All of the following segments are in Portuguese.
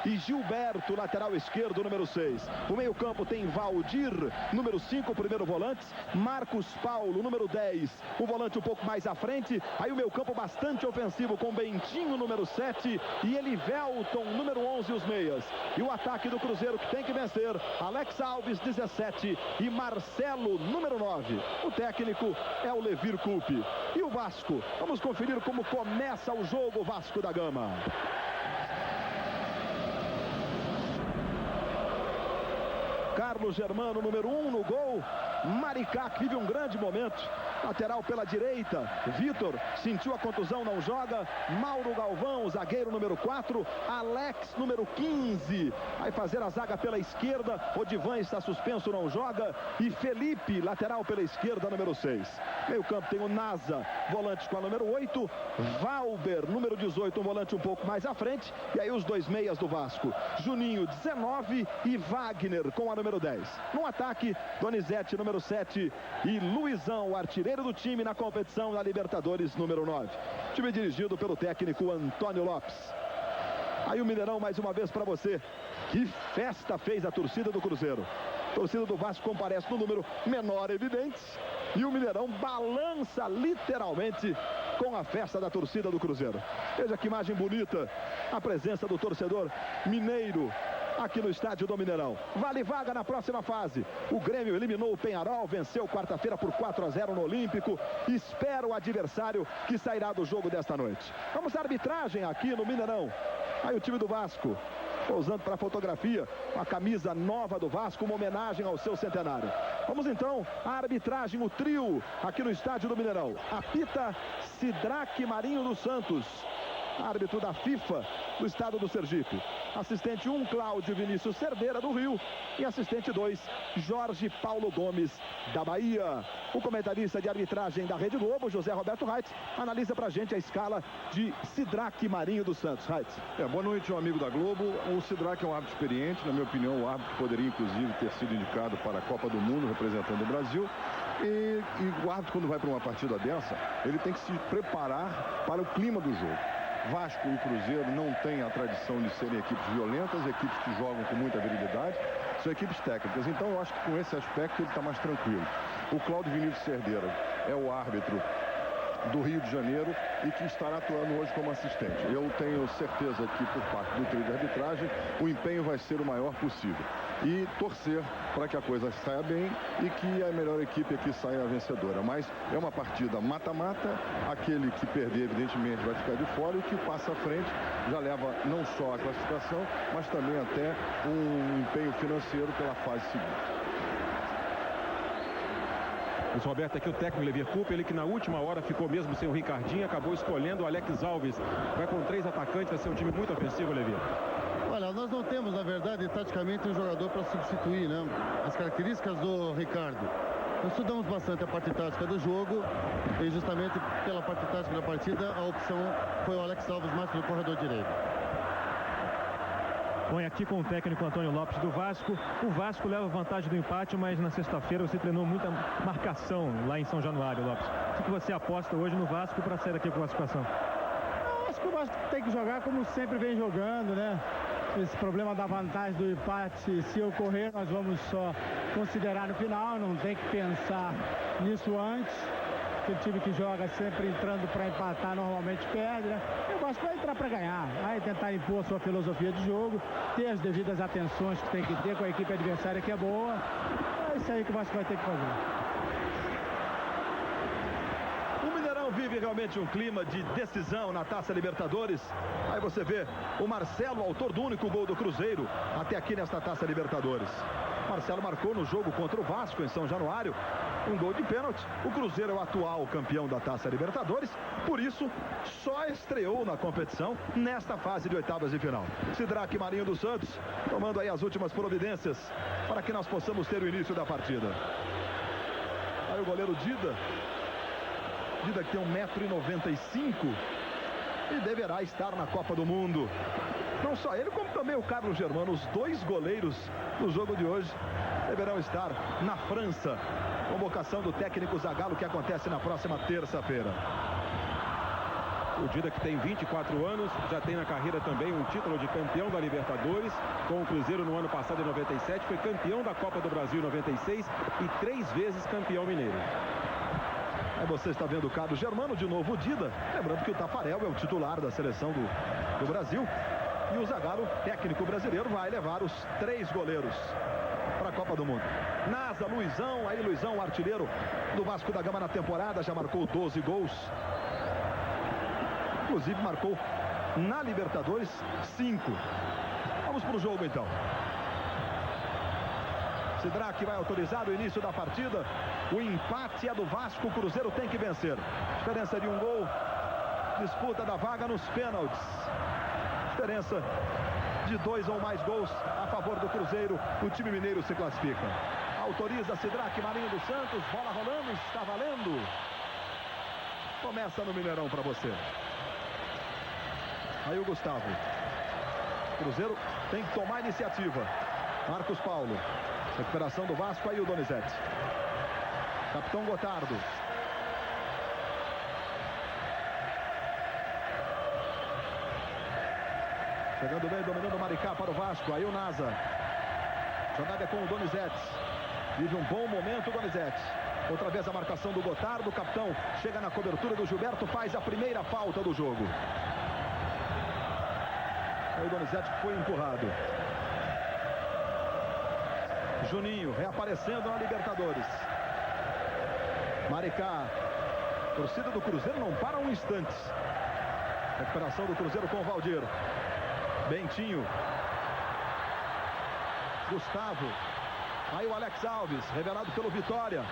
e Gilberto, lateral esquerdo, número 6. O meio-campo tem Valdir, número 5, primeiro volante. Marcos Paulo, número 10, o volante um pouco mais à frente. Aí o meio-campo bastante ofensivo com Bentinho, número 7, e Elivelton, número 11, os meias. E o ataque do Cruzeiro que tem que vencer, Alex Alves, 17, e Marcelo, número 9. O técnico é o Levir Coupe. E o Vasco? Vamos conferir como começa o jogo, Vasco da Gama. Carlos Germano, número 1 no gol. Maricá, que vive um grande momento. Lateral pela direita, Vitor sentiu a contusão, não joga. Mauro Galvão, zagueiro número 4. Alex, número 15, vai fazer a zaga pela esquerda. Odivan está suspenso, não joga. E Felipe, lateral pela esquerda, número 6. Meio campo tem o Nasa, volante com a número 8. Valber, número 18, um volante um pouco mais à frente. E aí os dois meias do Vasco, Juninho, 19, e Wagner com a número 10. No ataque, Donizete, número 7, e Luizão, o artilheiro do time na competição da Libertadores, número 9. Time dirigido pelo técnico Antônio Lopes. Aí o Mineirão mais uma vez para você. Que festa fez a torcida do Cruzeiro. A torcida do Vasco comparece no número menor, evidente. E o Mineirão balança literalmente com a festa da torcida do Cruzeiro. Veja que imagem bonita. A presença do torcedor mineiro aqui no estádio do Mineirão. Vale vaga na próxima fase. O Grêmio eliminou o Penharol, venceu quarta-feira por 4-0 no Olímpico. Espera o adversário que sairá do jogo desta noite. Vamos à arbitragem aqui no Mineirão. Aí o time do Vasco, pousando para a fotografia, a camisa nova do Vasco, uma homenagem ao seu centenário. Vamos então à arbitragem, o trio aqui no estádio do Mineirão. Apita Sidraque Marinho dos Santos, árbitro da FIFA do estado do Sergipe. Assistente 1, Cláudio Vinícius Cerdeira, do Rio. E assistente 2, Jorge Paulo Gomes, da Bahia. O comentarista de arbitragem da Rede Globo, José Roberto Reitz, analisa pra gente a escala de Sidraque Marinho dos Santos. Reitz. Boa noite, um amigo da Globo. O Sidraque é um árbitro experiente, na minha opinião, o árbitro que poderia, inclusive, ter sido indicado para a Copa do Mundo, representando o Brasil. E o árbitro, quando vai para uma partida dessa, ele tem que se preparar para o clima do jogo. Vasco e Cruzeiro não têm a tradição de serem equipes violentas, equipes que jogam com muita virilidade, são equipes técnicas. Então eu acho que com esse aspecto ele está mais tranquilo. O Cláudio Vinícius Cerdeira é o árbitro do Rio de Janeiro e que estará atuando hoje como assistente. Eu tenho certeza que por parte do trio de arbitragem o empenho vai ser o maior possível. E torcer para que a coisa saia bem e que a melhor equipe aqui saia vencedora. Mas é uma partida mata-mata, aquele que perder evidentemente vai ficar de fora e o que passa à frente já leva não só a classificação, mas também até um empenho financeiro pela fase seguinte. O Roberto aqui, o técnico Levir Coupe, ele que na última hora ficou mesmo sem o Ricardinho, acabou escolhendo o Alex Alves. Vai com 3 atacantes, vai ser um time muito ofensivo, Levir. Olha, nós não temos, na verdade, taticamente um jogador para substituir, né, as características do Ricardo. Nós estudamos bastante a parte tática do jogo e justamente pela parte tática da partida, a opção foi o Alex Alves mais pelo corredor direito. Põe aqui com o técnico Antônio Lopes do Vasco. O Vasco leva vantagem do empate, mas na sexta-feira você treinou muita marcação lá em São Januário, Lopes. O que você aposta hoje no Vasco para sair daqui com a classificação? Eu acho que o Vasco tem que jogar como sempre vem jogando, né? Esse problema da vantagem do empate, se ocorrer, nós vamos só considerar no final, não tem que pensar nisso antes. Aquele time que joga sempre entrando para empatar normalmente perde, né? O Vasco vai entrar para ganhar, vai tentar impor a sua filosofia de jogo, ter as devidas atenções que tem que ter com a equipe adversária que é boa. É isso aí que o Vasco vai ter que fazer. O Mineirão vive realmente um clima de decisão na Taça Libertadores. Aí você vê o Marcelo, autor do único gol do Cruzeiro até aqui nesta Taça Libertadores. Marcelo marcou no jogo contra o Vasco em São Januário um gol de pênalti. O Cruzeiro é o atual campeão da Taça Libertadores, por isso só estreou na competição nesta fase de oitavas de final. Sidraque Marinho dos Santos tomando aí as últimas providências para que nós possamos ter o início da partida. Aí o goleiro Dida que tem 1,95 m e deverá estar na Copa do Mundo. Não só ele, como também o Carlos Germano, os dois goleiros do jogo de hoje deverão estar na França. Convocação do técnico Zagallo que acontece na próxima terça-feira. O Dida, que tem 24 anos, já tem na carreira também um título de campeão da Libertadores, com o Cruzeiro no ano passado, em 97, foi campeão da Copa do Brasil em 96 e 3 vezes campeão mineiro. Aí você está vendo o Carlos Germano, de novo o Dida. Lembrando que o Tafarel é o titular da seleção do Brasil. E o Zagallo, técnico brasileiro, vai levar os 3 goleiros para a Copa do Mundo. Nasa, Luizão, aí Luizão, o artilheiro do Vasco da Gama na temporada, já marcou 12 gols. Inclusive marcou na Libertadores 5. Vamos para o jogo então. Sidraque vai autorizar o início da partida. O empate é do Vasco, o Cruzeiro tem que vencer. Diferença de 1 gol. Disputa da vaga nos pênaltis. Diferença de 2 ou mais gols a favor do Cruzeiro. O time mineiro se classifica. Autoriza Sidraque, Marinho dos Santos. Bola rolando, está valendo. Começa no Mineirão para você. Aí o Gustavo. Cruzeiro tem que tomar iniciativa. Marcos Paulo. Recuperação do Vasco, aí o Donizete. Capitão Gotardo. Chegando bem, dominando o Maricá para o Vasco. Aí o Nasa. Jogada é com o Donizete. Vive um bom momento o Donizete. Outra vez a marcação do Gotardo. O capitão chega na cobertura do Gilberto. Faz a primeira falta do jogo. Aí o Donizete foi empurrado. Juninho reaparecendo na Libertadores. Maricá. Torcida do Cruzeiro não para um instante. Recuperação do Cruzeiro com o Valdir. Bentinho. Gustavo. Aí o Alex Alves, revelado pelo Vitória.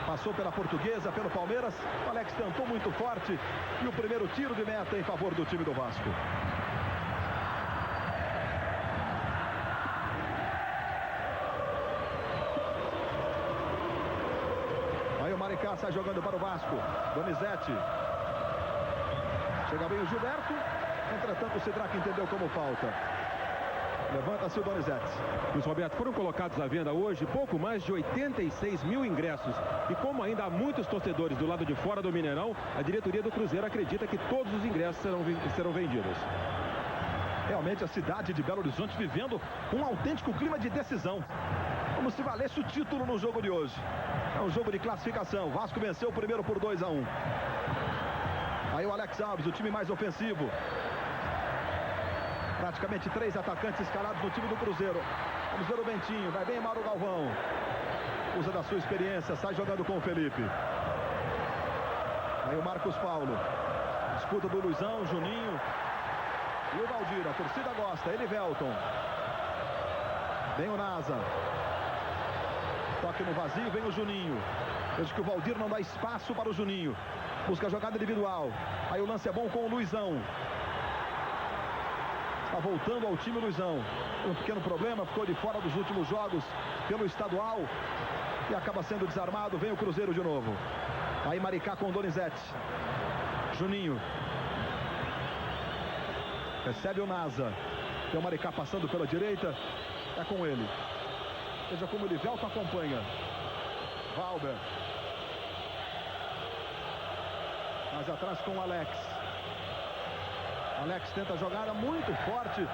Passou pela Portuguesa, pelo Palmeiras. O Alex tentou muito forte. E o primeiro tiro de meta em favor do time do Vasco. Aí o Maricá sai jogando para o Vasco. Donizete. Chega bem o Gilberto. Entretanto, o Sidraque entendeu como falta. Levanta-se o Donizete. Luiz Roberto, foram colocados à venda hoje pouco mais de 86 mil ingressos. E como ainda há muitos torcedores do lado de fora do Mineirão, a diretoria do Cruzeiro acredita que todos os ingressos serão vendidos. Realmente a cidade de Belo Horizonte vivendo um autêntico clima de decisão. Como se valesse o título no jogo de hoje. É um jogo de classificação. Vasco venceu o primeiro por 2-1. Aí o Alex Alves, o time mais ofensivo. Praticamente 3 atacantes escalados no time do Cruzeiro. Vamos ver o Bentinho, vai bem Mauro Galvão. Usa da sua experiência, sai jogando com o Felipe. Aí o Marcos Paulo. Disputa do Luizão, Juninho. E o Valdir, a torcida gosta, ele Velton. Vem o Nasa. Toque no vazio, vem o Juninho. Veja que o Valdir não dá espaço para o Juninho. Busca a jogada individual. Aí o lance é bom com o Luizão. Está voltando ao time o Luizão. Um pequeno problema, ficou de fora dos últimos jogos pelo estadual. E acaba sendo desarmado. Vem o Cruzeiro de novo. Aí Maricá com o Donizete. Juninho. Recebe o Nasa. Tem o Maricá passando pela direita. É com ele. Veja como o Livelto acompanha. Valber. Mais atrás com o Alex. Alex tenta a jogada muito forte.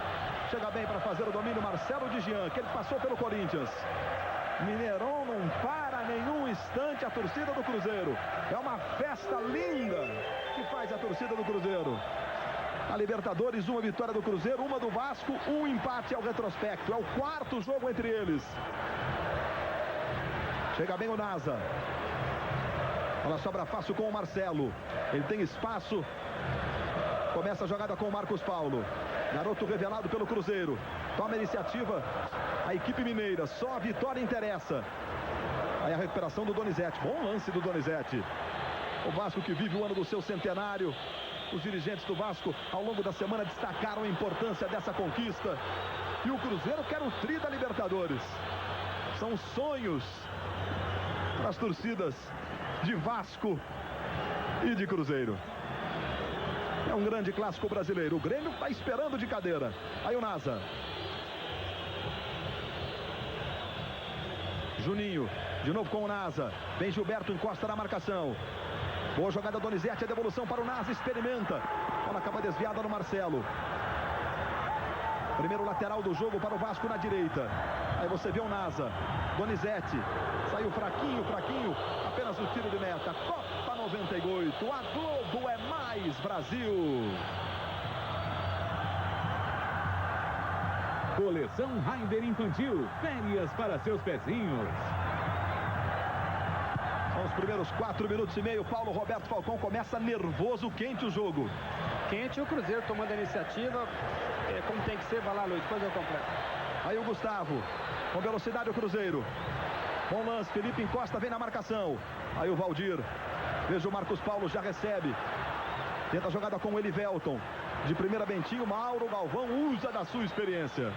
Chega bem para fazer o domínio Marcelo de Jean, que ele passou pelo Corinthians. Mineirão não para nenhum instante a torcida do Cruzeiro. É uma festa linda que faz a torcida do Cruzeiro. A Libertadores, uma vitória do Cruzeiro, uma do Vasco, um empate ao retrospecto. É o 4º jogo entre eles. Chega bem o Nasa. Ela sobra fácil com o Marcelo. Ele tem espaço. Começa a jogada com o Marcos Paulo. Garoto revelado pelo Cruzeiro. Toma a iniciativa a equipe mineira. Só a vitória interessa. Aí a recuperação do Donizete. Bom lance do Donizete. O Vasco que vive o ano do seu centenário. Os dirigentes do Vasco ao longo da semana destacaram a importância dessa conquista. E o Cruzeiro quer o tri da Libertadores. São sonhos das torcidas de Vasco e de Cruzeiro. É um grande clássico brasileiro. O Grêmio está esperando de cadeira. Aí o Nasa. Juninho. De novo com o Nasa. Vem Gilberto, encosta na marcação. Boa jogada Donizete, a devolução para o Nasa, experimenta. Bola acaba desviada no Marcelo. Primeiro lateral do jogo para o Vasco na direita. Aí você vê o Nasa. Donizete. Saiu fraquinho. Apenas o tiro de meta. Copa 98. A Globo é mais Brasil. Coleção Raider Infantil. Férias para seus pezinhos. São os primeiros 4 minutos e meio. Paulo Roberto Falcão começa nervoso, quente o jogo. Quente, o Cruzeiro tomando a iniciativa. Como tem que ser, vai lá, Luiz, depois eu completo. Aí o Gustavo, com velocidade o Cruzeiro. Bom lance, Felipe encosta, vem na marcação. Aí o Valdir, veja o Marcos Paulo, já recebe. Tenta a jogada com o Elivelton. De primeira Bentinho, Mauro Galvão usa da sua experiência.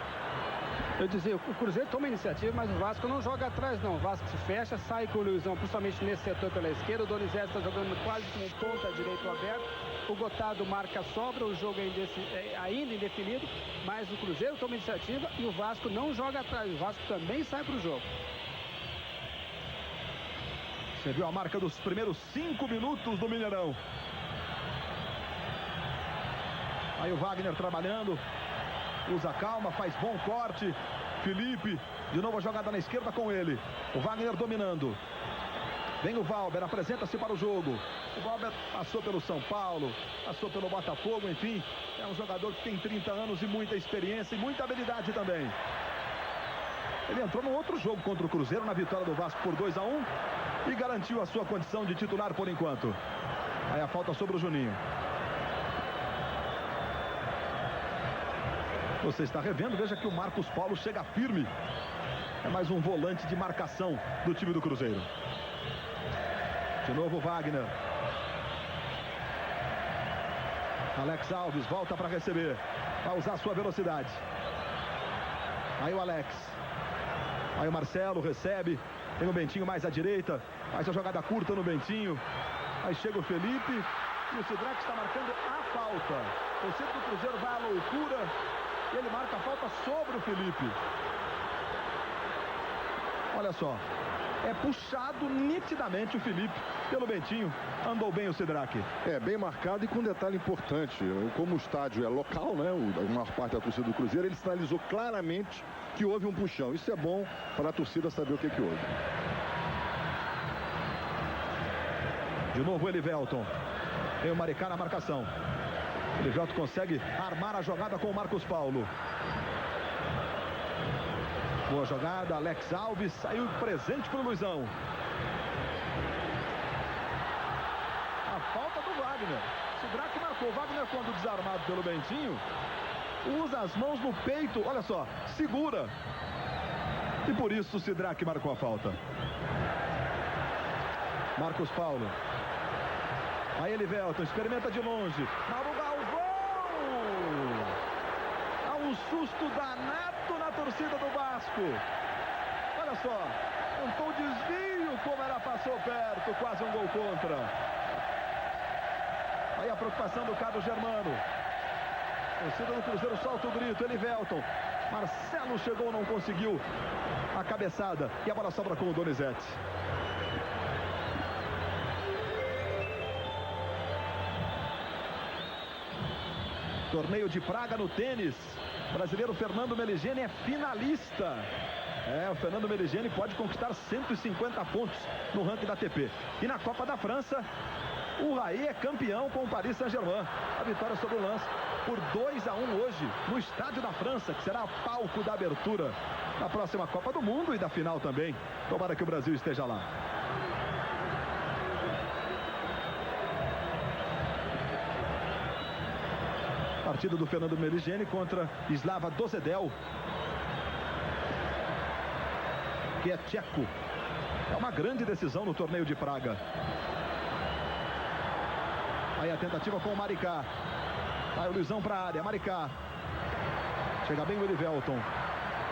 Eu dizia, o Cruzeiro toma a iniciativa, mas o Vasco não joga atrás não. O Vasco se fecha, sai com o Luizão, principalmente nesse setor pela esquerda. O Donizete está jogando quase com ponta direito aberto. O Gotardo marca a sobra, o jogo é ainda indefinido, mas o Cruzeiro toma a iniciativa e o Vasco não joga atrás. O Vasco também sai para o jogo. Você viu a marca dos primeiros 5 minutos do Mineirão. Aí o Wagner trabalhando. Usa calma, faz bom corte. Felipe, de novo a jogada na esquerda com ele. O Wagner dominando. Vem o Valber, apresenta-se para o jogo. O Valber passou pelo São Paulo, passou pelo Botafogo, enfim. É um jogador que tem 30 anos e muita experiência e muita habilidade também. Ele entrou no outro jogo contra o Cruzeiro, na vitória do Vasco por 2-1 e garantiu a sua condição de titular por enquanto. Aí a falta sobre o Juninho. Você está revendo, veja que o Marcos Paulo chega firme. É mais um volante de marcação do time do Cruzeiro. De novo Wagner. Alex Alves volta para receber. Vai usar sua velocidade. Aí o Alex. Aí o Marcelo recebe. Tem o Bentinho mais à direita. Faz a jogada curta no Bentinho. Aí chega o Felipe. E o Sidraque está marcando a falta. O centro do Cruzeiro vai à loucura. E ele marca a falta sobre o Felipe. Olha só. É puxado nitidamente o Felipe pelo Bentinho. Andou bem o Sidraque. É, bem marcado e com um detalhe importante. Como o estádio é local, né? A maior parte da torcida do Cruzeiro, ele sinalizou claramente que houve um puxão. Isso é bom para a torcida saber o que houve. De novo o Elivelton. Tem o Maricá na marcação. O Elivelton consegue armar a jogada com o Marcos Paulo. Boa jogada, Alex Alves saiu presente para o Luizão. A falta do Wagner. Sidraque marcou. Wagner, quando desarmado pelo Bentinho, usa as mãos no peito, olha só, segura. E por isso o Sidraque marcou a falta. Marcos Paulo. Aí Elivelton, experimenta de longe. Mauro Galvão! Dá um susto danado na torcida do Vasco. Olha só, tentou o desvio, como ela passou perto, quase um gol contra. Aí a preocupação do Carlos Germano. A torcida do Cruzeiro solta o grito, Elivelton. Marcelo chegou, não conseguiu a cabeçada. E a bola sobra com o Donizete. Torneio de Praga no tênis. O brasileiro Fernando Meligeni é finalista. O Fernando Meligeni pode conquistar 150 pontos no ranking da ATP. E na Copa da França, o Raí é campeão com o Paris Saint-Germain. A vitória sobre o lance por 2-1 hoje no Estádio da França, que será palco da abertura da próxima Copa do Mundo e da final também. Tomara que o Brasil esteja lá. Partida do Fernando Meligeni contra Slava Dozedel, que é tcheco. É uma grande decisão no torneio de Praga. Aí a tentativa com o Maricá. Vai o Luizão para a área, Maricá. Chega bem o Elivelton.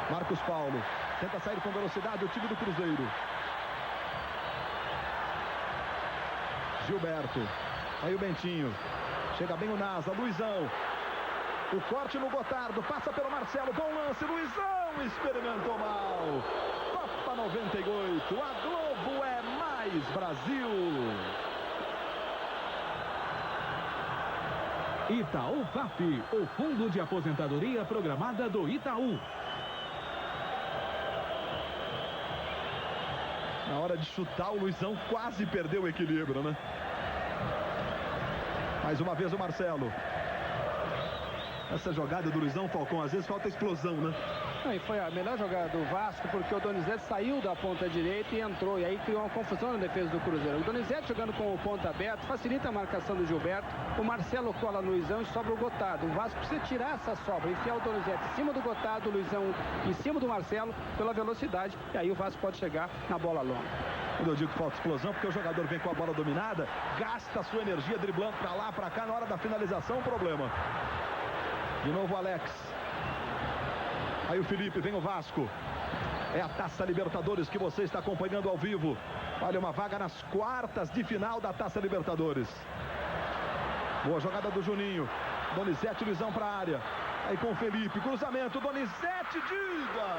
Marcos Paulo tenta sair com velocidade o time do Cruzeiro. Gilberto. Aí o Bentinho. Chega bem o Nasa, Luizão. O corte no Gotardo, passa pelo Marcelo, bom lance, Luizão experimentou mal. Copa 98, a Globo é mais Brasil. Itaú FAP, o Fundo de Aposentadoria Programada do Itaú. Na hora de chutar, o Luizão quase perdeu o equilíbrio, né? Mais uma vez o Marcelo. Essa jogada do Luizão, Falcão, às vezes falta explosão, né? E foi a melhor jogada do Vasco, porque o Donizete saiu da ponta direita e entrou, e aí criou uma confusão na defesa do Cruzeiro. O Donizete jogando com o ponta aberto facilita a marcação do Gilberto. O Marcelo cola no Luizão e sobra o Gotardo. O Vasco precisa tirar essa sobra, enfiar o Donizete em cima do Gotardo, o Luizão em cima do Marcelo pela velocidade, e aí o Vasco pode chegar na bola longa. Quando eu digo que falta explosão, porque o jogador vem com a bola dominada, gasta a sua energia driblando pra lá, pra cá, na hora da finalização, problema. De novo o Alex. Aí o Felipe, vem o Vasco. É a Taça Libertadores que você está acompanhando ao vivo. Olha, uma vaga nas quartas de final da Taça Libertadores. Boa jogada do Juninho. Donizete, Luizão para a área. Aí com o Felipe, cruzamento, Donizete, diga!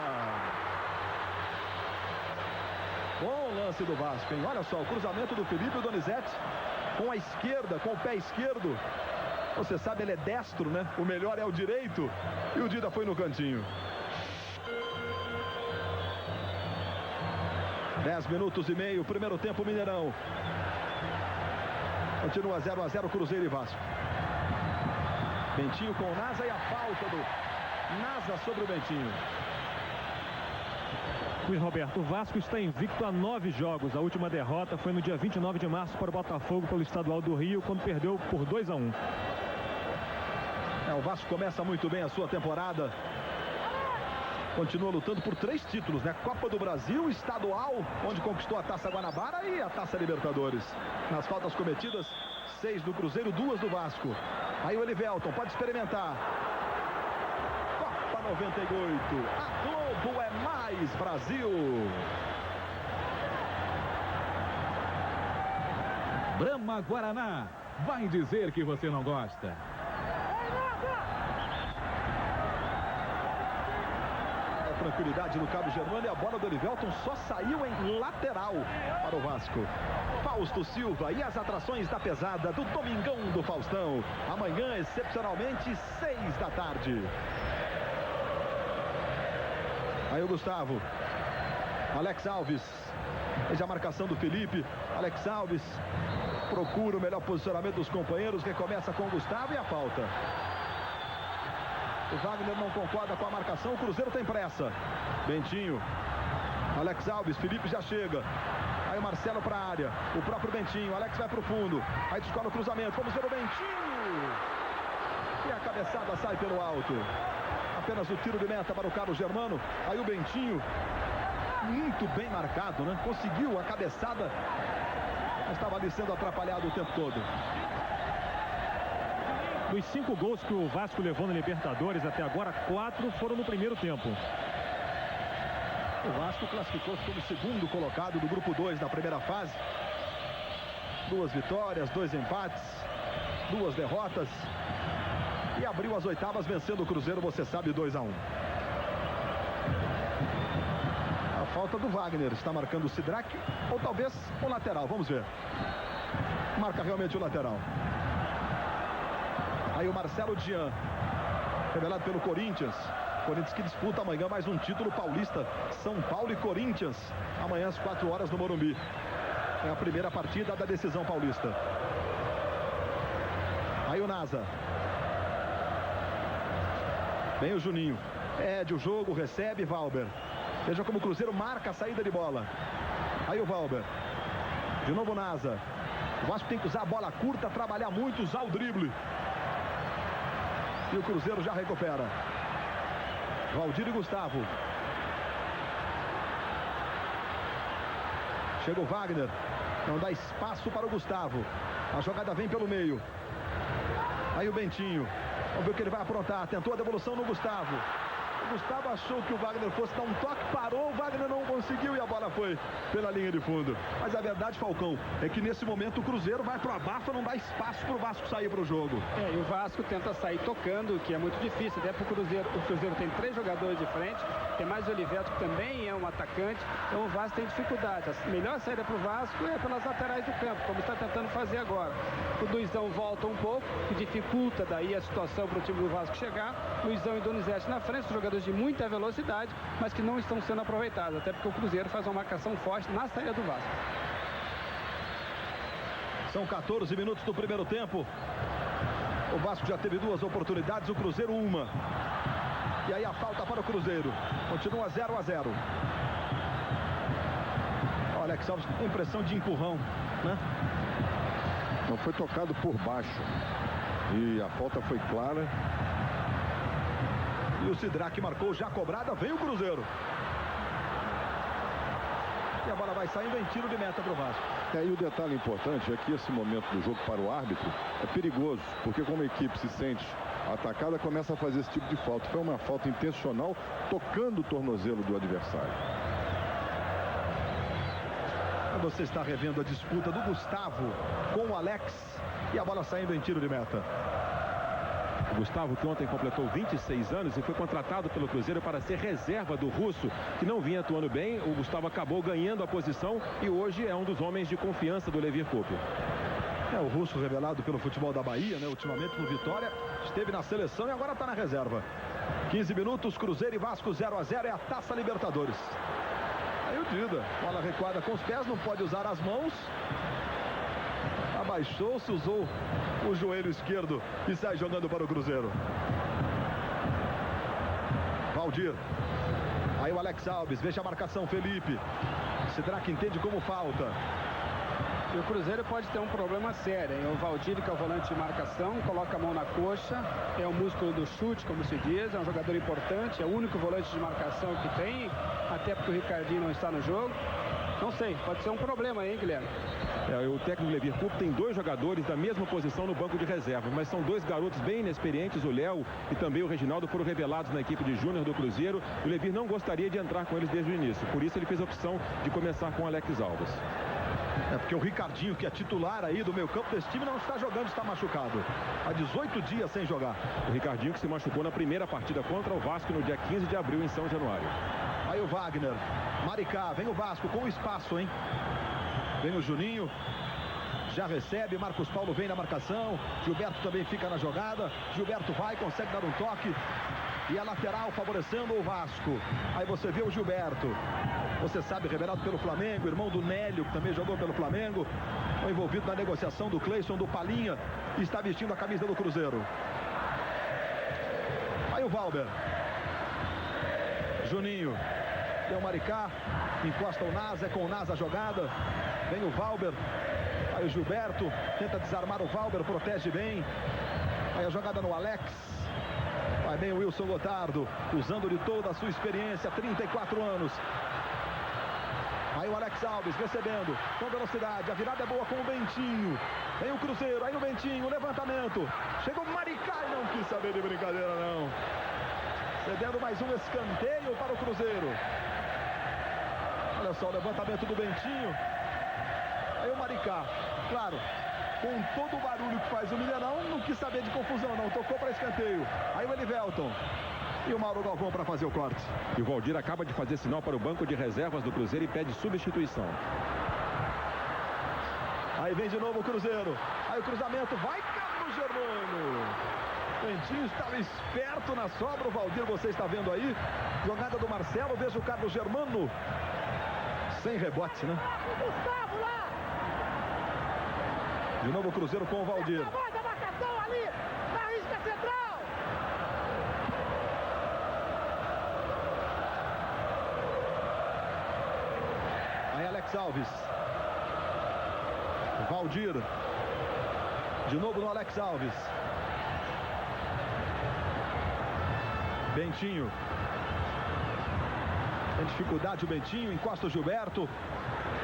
Bom lance do Vasco, hein? Olha só, o cruzamento do Felipe e o Donizete com a esquerda, com o pé esquerdo. Você sabe, ele é destro, né? O melhor é o direito. E o Dida foi no cantinho. 10 minutos e meio, primeiro tempo, Mineirão. Continua 0 a 0, Cruzeiro e Vasco. Bentinho com o Nasa e a falta do Nasa sobre o Bentinho. Luiz Roberto, o Vasco está invicto a 9 jogos. A última derrota foi no dia 29 de março para o Botafogo pelo Estadual do Rio, quando perdeu por 2-1. O Vasco começa muito bem a sua temporada. Continua lutando por 3 títulos, né? Copa do Brasil, Estadual, onde conquistou a Taça Guanabara, e a Taça Libertadores. Nas faltas cometidas, 6 do Cruzeiro, 2 do Vasco. Aí o Elivelton pode experimentar. Copa 98. A Globo é mais Brasil. Brahma Guaraná. Vai dizer que você não gosta. Tranquilidade no Cabo Germano, e a bola do Elivelton só saiu em lateral para o Vasco. Fausto Silva e as atrações da pesada do Domingão do Faustão. Amanhã, excepcionalmente, 6 da tarde. Aí o Gustavo. Alex Alves. Veja a marcação do Felipe. Alex Alves procura o melhor posicionamento dos companheiros. Recomeça com o Gustavo e a falta. O Wagner não concorda com a marcação. O Cruzeiro tem pressa. Bentinho. Alex Alves. Felipe já chega. Aí o Marcelo para a área. O próprio Bentinho. Alex vai para o fundo. Aí descola o cruzamento. Vamos ver o Bentinho. E a cabeçada sai pelo alto. Apenas o tiro de meta para o Carlos Germano. Aí o Bentinho. Muito bem marcado, né? Conseguiu a cabeçada. Mas estava ali sendo atrapalhado o tempo todo. Dos 5 gols que o Vasco levou na Libertadores até agora, 4 foram no primeiro tempo. O Vasco classificou-se como segundo colocado do grupo 2 da primeira fase. 2 vitórias, 2 empates, 2 derrotas. E abriu as oitavas vencendo o Cruzeiro, você sabe, 2-1. A falta do Wagner, está marcando o Sidraque, ou talvez o lateral, vamos ver. Marca realmente o lateral. Aí o Marcelo Dian, revelado pelo Corinthians. Corinthians que disputa amanhã mais um título paulista. São Paulo e Corinthians. Amanhã às 4 horas no Morumbi. É a primeira partida da decisão paulista. Aí o Nasa. Vem o Juninho. Pede o jogo, recebe Valber. Veja como o Cruzeiro marca a saída de bola. Aí o Valber. De novo o Nasa. O Vasco tem que usar a bola curta, trabalhar muito, usar o drible. E o Cruzeiro já recupera. Valdir e Gustavo. Chega o Wagner. Não dá espaço para o Gustavo. A jogada vem pelo meio. Aí o Bentinho. Vamos ver o que ele vai aprontar. Tentou a devolução no Gustavo. O Gustavo achou que o Wagner fosse dar um toque, parou, o Wagner não conseguiu e a bola foi pela linha de fundo. Mas a verdade, Falcão, é que nesse momento o Cruzeiro vai pro abafa, não dá espaço pro Vasco sair pro jogo. E o Vasco tenta sair tocando, que é muito difícil, até pro Cruzeiro. O Cruzeiro tem 3 jogadores de frente, tem mais o Oliveto, que também é um atacante, então o Vasco tem dificuldade. A melhor saída pro Vasco é pelas laterais do campo, como está tentando fazer agora. O Luizão volta um pouco, que dificulta daí a situação para o time do Vasco chegar. Luizão e Donizete na frente, são jogadores de muita velocidade, mas que não estão sendo aproveitados, até porque o Cruzeiro faz uma marcação forte na saída do Vasco. São 14 minutos do primeiro tempo. O Vasco já teve 2 oportunidades, o Cruzeiro 1. E aí a falta para o Cruzeiro. Continua 0-0. O Alex Alves tem impressão de empurrão, né? Não foi tocado por baixo. E a falta foi clara. E o Sidraque marcou já cobrada, vem o Cruzeiro. E a bola vai saindo em tiro de meta para o Vasco. E o detalhe importante é que esse momento do jogo para o árbitro é perigoso, porque como a equipe se sente atacada, começa a fazer esse tipo de falta. Foi uma falta intencional, tocando o tornozelo do adversário. Você está revendo a disputa do Gustavo com o Alex e a bola saindo em tiro de meta. O Gustavo, que ontem completou 26 anos e foi contratado pelo Cruzeiro para ser reserva do Russo, que não vinha atuando bem. O Gustavo acabou ganhando a posição e hoje é um dos homens de confiança do Levir Coupe. O Russo, revelado pelo futebol da Bahia, né? Ultimamente no Vitória, esteve na seleção e agora está na reserva. 15 minutos, Cruzeiro e Vasco 0-0, é a Taça Libertadores. Aí o Dida, bola recuada com os pés, não pode usar as mãos. Abaixou-se, usou o joelho esquerdo e sai jogando para o Cruzeiro. Valdir. Aí o Alex Alves, veja a marcação, Felipe. Sidraque entende como falta. E o Cruzeiro pode ter um problema sério, hein? O Valdir, que é o volante de marcação, coloca a mão na coxa, é o músculo do chute, como se diz, é um jogador importante, é o único volante de marcação que tem, até porque o Ricardinho não está no jogo. Não sei, pode ser um problema aí, hein, Guilherme? O técnico Levir Coupe tem 2 jogadores da mesma posição no banco de reserva, mas são 2 garotos bem inexperientes, o Léo e também o Reginaldo, foram revelados na equipe de júnior do Cruzeiro. O Levir não gostaria de entrar com eles desde o início, por isso ele fez a opção de começar com o Alex Alves. Porque o Ricardinho, que é titular aí do meio campo desse time, não está jogando, está machucado. Há 18 dias sem jogar. O Ricardinho que se machucou na primeira partida contra o Vasco no dia 15 de abril em São Januário. Aí o Wagner, Maricá, vem o Vasco com espaço, hein? Vem o Juninho, já recebe, Marcos Paulo vem na marcação, Gilberto também fica na jogada, Gilberto vai, consegue dar um toque, e a lateral favorecendo o Vasco. Aí você vê o Gilberto, você sabe, revelado pelo Flamengo, irmão do Nélio, que também jogou pelo Flamengo, envolvido na negociação do Cleison, do Palinha, e está vestindo a camisa do Cruzeiro. Aí o Valber, Juninho, tem o Maricá, encosta o Nasa, é com o Nasa a jogada, vem o Valber, aí o Gilberto, tenta desarmar o Valber, protege bem, aí a jogada no Alex, vai bem o Wilson Gotardo, usando de toda a sua experiência, 34 anos, aí o Alex Alves recebendo, com velocidade, a virada é boa com o Bentinho, vem o Cruzeiro, aí no Bentinho, levantamento, chegou o Maricá e não quis saber de brincadeira não, cedendo mais um escanteio para o Cruzeiro. Olha só o levantamento do Bentinho. Aí o Maricá, claro, com todo o barulho que faz o Mineirão, não quis saber de confusão não, tocou para escanteio. Aí o Elivelton e o Mauro Galvão para fazer o corte. E o Valdir acaba de fazer sinal para o banco de reservas do Cruzeiro e pede substituição. Aí vem de novo o Cruzeiro. Aí o cruzamento, vai Carlos Germano. Bentinho estava esperto na sobra, o Valdir você está vendo aí. Jogada do Marcelo, veja o Carlos Germano. Sem rebote, né? De novo o Cruzeiro com o Valdir. Aí Alex Alves. Valdir. De novo no Alex Alves. Bentinho. Tem dificuldade o Bentinho, encosta o Gilberto.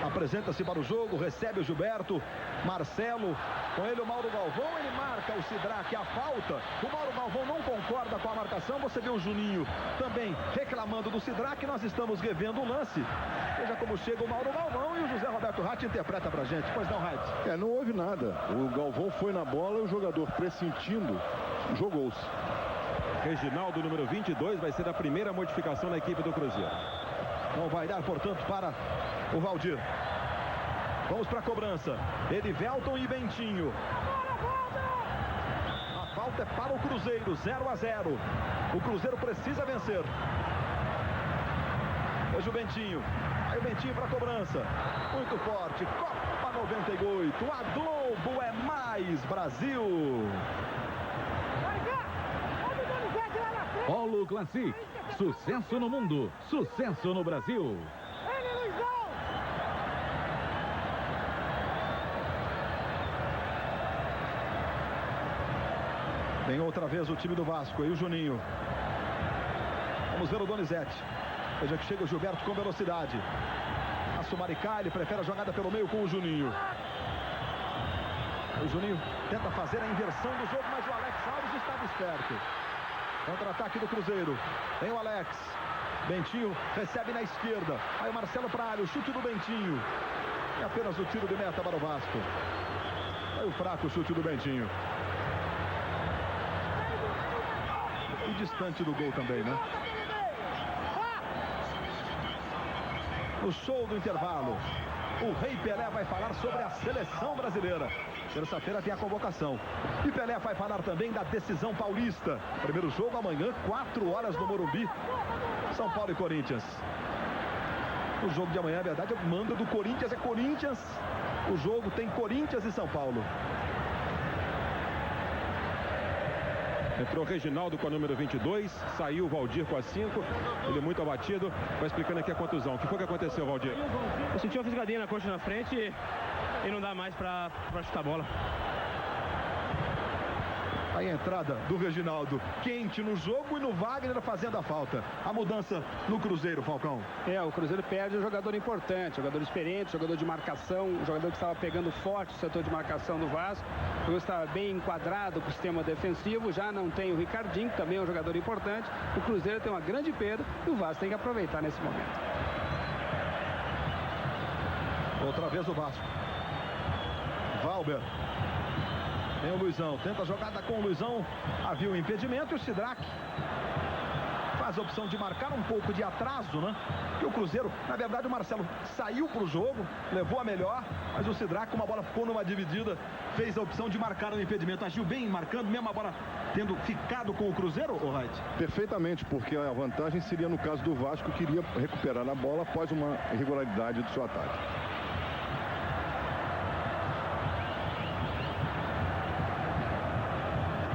apresenta-se para o jogo, recebe o Gilberto, Marcelo, com ele o Mauro Galvão, ele marca o Sidraque a falta. O Mauro Galvão não concorda com a marcação, você vê o Juninho também reclamando do Sidraque. Nós estamos revendo o lance. Veja como chega o Mauro Galvão e o José Roberto Ratti interpreta pra gente. Pois não, Ratti? Não houve nada. O Galvão foi na bola e o jogador, pressentindo, jogou-se. Reginaldo, número 22, vai ser a primeira modificação na equipe do Cruzeiro. Não vai dar, portanto, para o Valdir. Vamos para a cobrança. Edivelton e Bentinho. A falta é para o Cruzeiro, 0-0. O Cruzeiro precisa vencer. Hoje o Bentinho. Aí o Bentinho para a cobrança. Muito forte. Copa 98. A Globo é mais Brasil. Polo Classic. Sucesso no mundo. Sucesso no Brasil. Vem outra vez o time do Vasco. E o Juninho. Vamos ver o Donizete. Veja que chega o Gilberto com velocidade. Passa o Maricá, ele prefere a jogada pelo meio com o Juninho. O Juninho tenta fazer a inversão do jogo, mas o Alex Alves estava esperto. Contra-ataque do Cruzeiro. Vem o Alex. Bentinho recebe na esquerda. Aí o Marcelo para a área, o chute do Bentinho. E apenas o tiro de meta para o Vasco. Aí o fraco chute do Bentinho. E distante do gol também, né? No show do intervalo, o Rei Pelé vai falar sobre a seleção brasileira. Terça-feira tem a convocação. E Pelé vai falar também da decisão paulista. Primeiro jogo amanhã, 4 horas no Morumbi. São Paulo e Corinthians. O jogo de amanhã, na verdade, é manda do Corinthians, é Corinthians. O jogo tem Corinthians e São Paulo. Entrou o Reginaldo com a número 22, saiu o Valdir com a 5, ele muito abatido, vai explicando aqui a contusão. O que foi que aconteceu, Valdir? Eu senti uma fisgadinha na coxa na frente e não dá mais pra chutar a bola. A entrada do Reginaldo quente no jogo e no Wagner fazendo a falta. A mudança no Cruzeiro, Falcão. O Cruzeiro perde um jogador importante, jogador experiente, jogador de marcação, jogador que estava pegando forte o setor de marcação do Vasco. O Cruzeiro estava bem enquadrado com o sistema defensivo, já não tem o Ricardinho, que também é um jogador importante. O Cruzeiro tem uma grande perda e o Vasco tem que aproveitar nesse momento. Outra vez o Vasco. Valber. Tem o Luizão, tenta a jogada com o Luizão, havia o impedimento e o Sidraque faz a opção de marcar um pouco de atraso, né? Porque o Cruzeiro, na verdade o Marcelo saiu para o jogo, levou a melhor, mas o Sidraque, como a bola ficou numa dividida, fez a opção de marcar um impedimento, agiu bem marcando, mesmo a bola tendo ficado com o Cruzeiro, Wright? Perfeitamente, porque a vantagem seria no caso do Vasco, que iria recuperar a bola após uma irregularidade do seu ataque.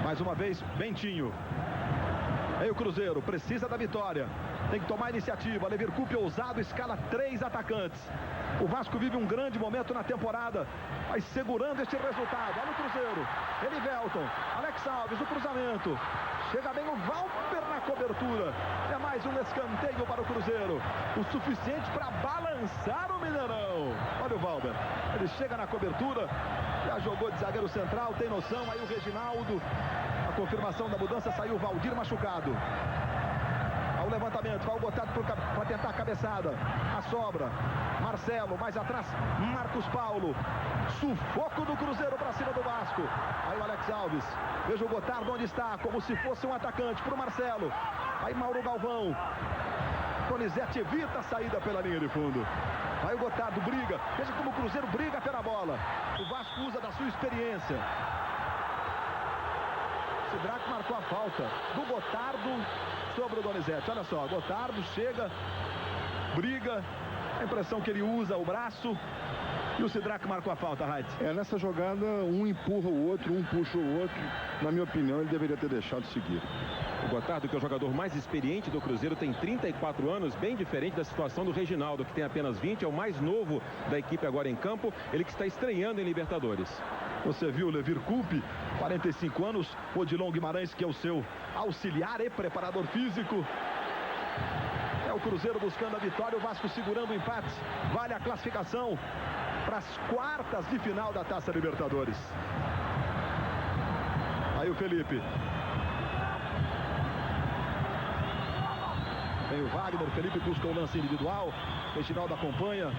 Mais uma vez, Bentinho. Aí o Cruzeiro precisa da vitória. Tem que tomar iniciativa. Levir Coupe ousado, escala 3 atacantes. O Vasco vive um grande momento na temporada. Vai segurando este resultado. Olha o Cruzeiro. Edivelton. Alex Alves, o cruzamento. Chega bem o Valber na cobertura. É mais um escanteio para o Cruzeiro. O suficiente para balançar o Mineirão. Olha o Valber. Ele chega na cobertura. Já jogou de zagueiro central, tem noção. Aí o Reginaldo. A confirmação da mudança, saiu o Valdir machucado. Ao levantamento, vai o Gotado para tentar a cabeçada. A sobra. Marcelo, mais atrás, Marcos Paulo. Sufoco do Cruzeiro para cima do Vasco. Aí o Alex Alves. Veja o Gotardo onde está, como se fosse um atacante para o Marcelo. Aí Mauro Galvão. Donizete evita a saída pela linha de fundo. Aí o Gotardo briga. Veja como o Cruzeiro briga pela bola. O Vasco usa da sua experiência. Sidraque marcou a falta do Gotardo sobre o Donizete. Olha só, Gotardo chega, briga. A impressão que ele usa o braço. E o Sidraque marcou a falta, Wright. Nessa jogada, um empurra o outro, um puxa o outro. Na minha opinião, ele deveria ter deixado seguir. O Gotardo, que é o jogador mais experiente do Cruzeiro, tem 34 anos, bem diferente da situação do Reginaldo, que tem apenas 20, é o mais novo da equipe agora em campo, ele que está estreando em Libertadores. Você viu o Levir Coupe, 45 anos, Odilon Guimarães, que é o seu auxiliar e preparador físico. É o Cruzeiro buscando a vitória, o Vasco segurando o empate. Vale a classificação para as quartas de final da Taça Libertadores. Aí o Felipe. Tem o Wagner, o Felipe busca o lance individual. Reginaldo acompanha.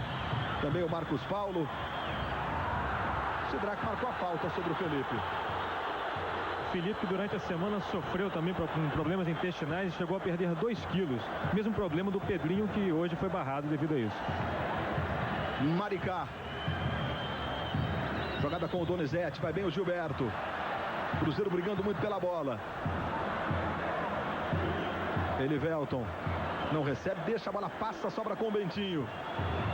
Também o Marcos Paulo. O Sidraque marcou a falta sobre o Felipe. Felipe, que durante a semana sofreu também com problemas intestinais e chegou a perder 2 quilos. Mesmo problema do Pedrinho, que hoje foi barrado devido a isso. Maricá. Jogada com o Donizete, vai bem o Gilberto. Cruzeiro brigando muito pela bola. Elivelton. Não recebe, deixa a bola, passa, sobra com o Bentinho.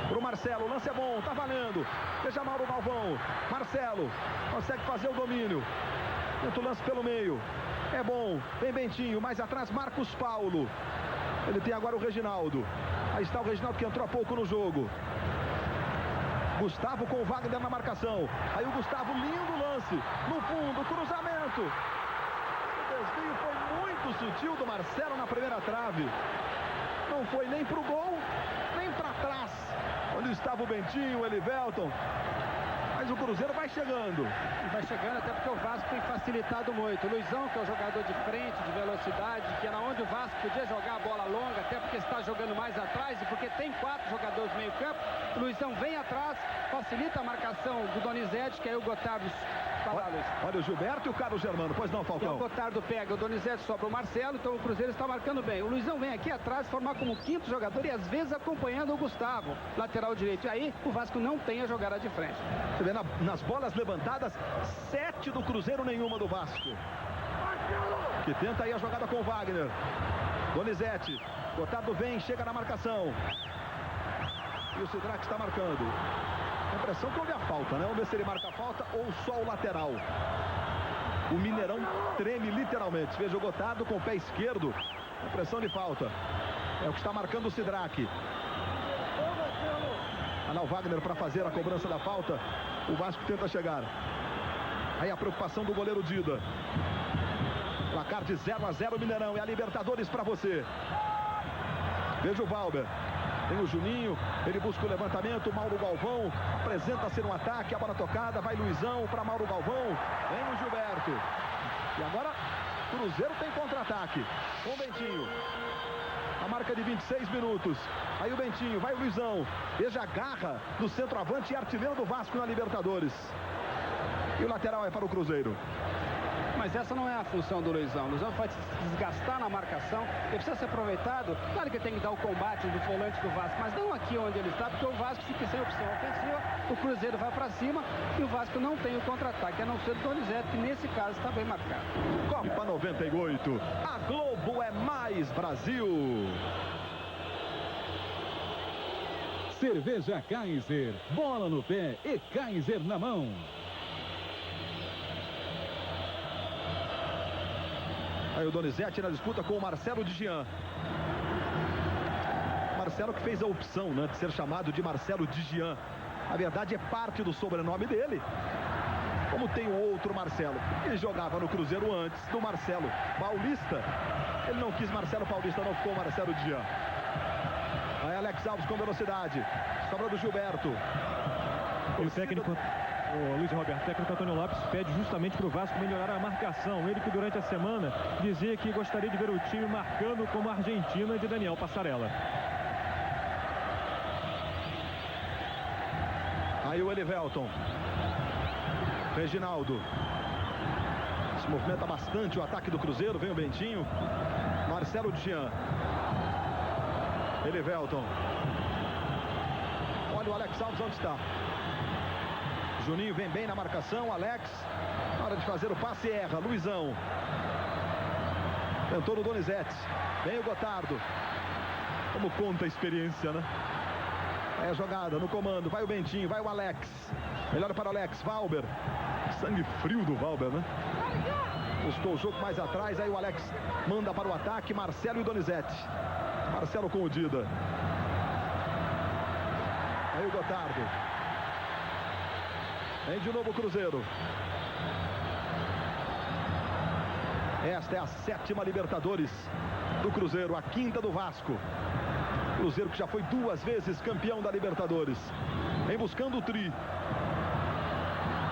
Pro Marcelo, o lance é bom, tá valendo. Veja Mauro Galvão. Marcelo consegue fazer o domínio. Tenta o lance pelo meio. É bom, vem Bentinho, mais atrás Marcos Paulo. Ele tem agora o Reginaldo. Aí está o Reginaldo que entrou há pouco no jogo. Gustavo com o Wagner na marcação. Aí o Gustavo, lindo lance. No fundo, cruzamento. O desvio foi muito sutil do Marcelo na primeira trave. Não foi nem pro gol, nem para trás. Onde estava o Bentinho, o Elivelton. Mas o Cruzeiro vai chegando. Vai chegando até porque o Vasco tem facilitado muito. O Luizão, que é o jogador de frente, de velocidade, que era onde o Vasco podia jogar a bola longa, até porque está jogando mais atrás e porque tem 4 jogadores no meio campo. O Luizão vem atrás, facilita a marcação do Donizete, que aí o Gotardo... Olha o Gilberto e o Carlos Germano. Pois não, Falcão. O Gotardo pega, o Donizete sobra o Marcelo, então o Cruzeiro está marcando bem. O Luizão vem aqui atrás formar como 5º jogador e às vezes acompanhando o Gustavo, lateral direito. E aí o Vasco não tem a jogada de frente. Você vê nas bolas levantadas, 7 do Cruzeiro, nenhuma do Vasco. Que tenta aí a jogada com o Wagner. Donizete. Gotardo vem, chega na marcação. E o Sidraque está marcando. A impressão que houve a falta, né? Vamos ver se ele marca a falta ou só o lateral. O Mineirão treme literalmente. Veja o Gotardo com o pé esquerdo. A impressão de falta. É o que está marcando o Sidraque. Lá o Wagner para fazer a cobrança da falta. O Vasco tenta chegar. Aí a preocupação do goleiro Dida. Placar de 0-0 Mineirão. É a Libertadores para você. Veja o Valber. Tem o Juninho, ele busca o levantamento, Mauro Galvão apresenta-se no ataque, a bola tocada, vai Luizão para Mauro Galvão, vem o Gilberto. E agora, Cruzeiro tem contra-ataque, com o Bentinho. A marca de 26 minutos. Aí o Bentinho, vai o Luizão. Veja a garra do centroavante e artilheiro do Vasco na Libertadores. E o lateral é para o Cruzeiro. Mas essa não é a função do Luizão. O Luizão vai se desgastar na marcação. Ele precisa ser aproveitado. Claro que tem que dar o combate do volante do Vasco, mas não aqui onde ele está, porque o Vasco fica sem opção ofensiva. O Cruzeiro vai para cima e o Vasco não tem o contra-ataque, a não ser o Donizete, que nesse caso está bem marcado. Copa 98. A Globo é mais Brasil. Cerveja Kaiser. Bola no pé e Kaiser na mão. Aí o Donizete na disputa com o Marcelo Digian. Marcelo que fez a opção, né, de ser chamado de Marcelo Digian. A verdade é parte do sobrenome dele. Como tem o outro Marcelo. Ele jogava no Cruzeiro antes do Marcelo Paulista. Ele não quis Marcelo Paulista, não ficou Marcelo Digian. Aí Alex Alves com velocidade. Sobra do Gilberto. E o técnico... O Luiz Roberto, técnico Antônio Lopes, pede justamente para o Vasco melhorar a marcação. Ele que durante a semana dizia que gostaria de ver o time marcando como a Argentina de Daniel Passarella. Aí o Elivelton. Reginaldo. Se movimenta bastante o ataque do Cruzeiro. Vem o Bentinho. Marcelo Digian. Elivelton. Olha o Alex Alves onde está. Juninho vem bem na marcação, Alex, na hora de fazer o passe erra, Luizão. Tentou no Donizete, vem o Gotardo. Como conta a experiência, né? É a jogada no comando, vai o Bentinho, vai o Alex. Melhor para o Alex, Valber. Sangue frio do Valber, né? Buscou o jogo mais atrás, aí o Alex manda para o ataque, Marcelo e Donizete. Marcelo com o Dida. Aí o Gotardo. Vem de novo o Cruzeiro. Esta é a 7ª Libertadores do Cruzeiro, a 5ª do Vasco. Cruzeiro que já foi 2 vezes campeão da Libertadores. Vem buscando o tri.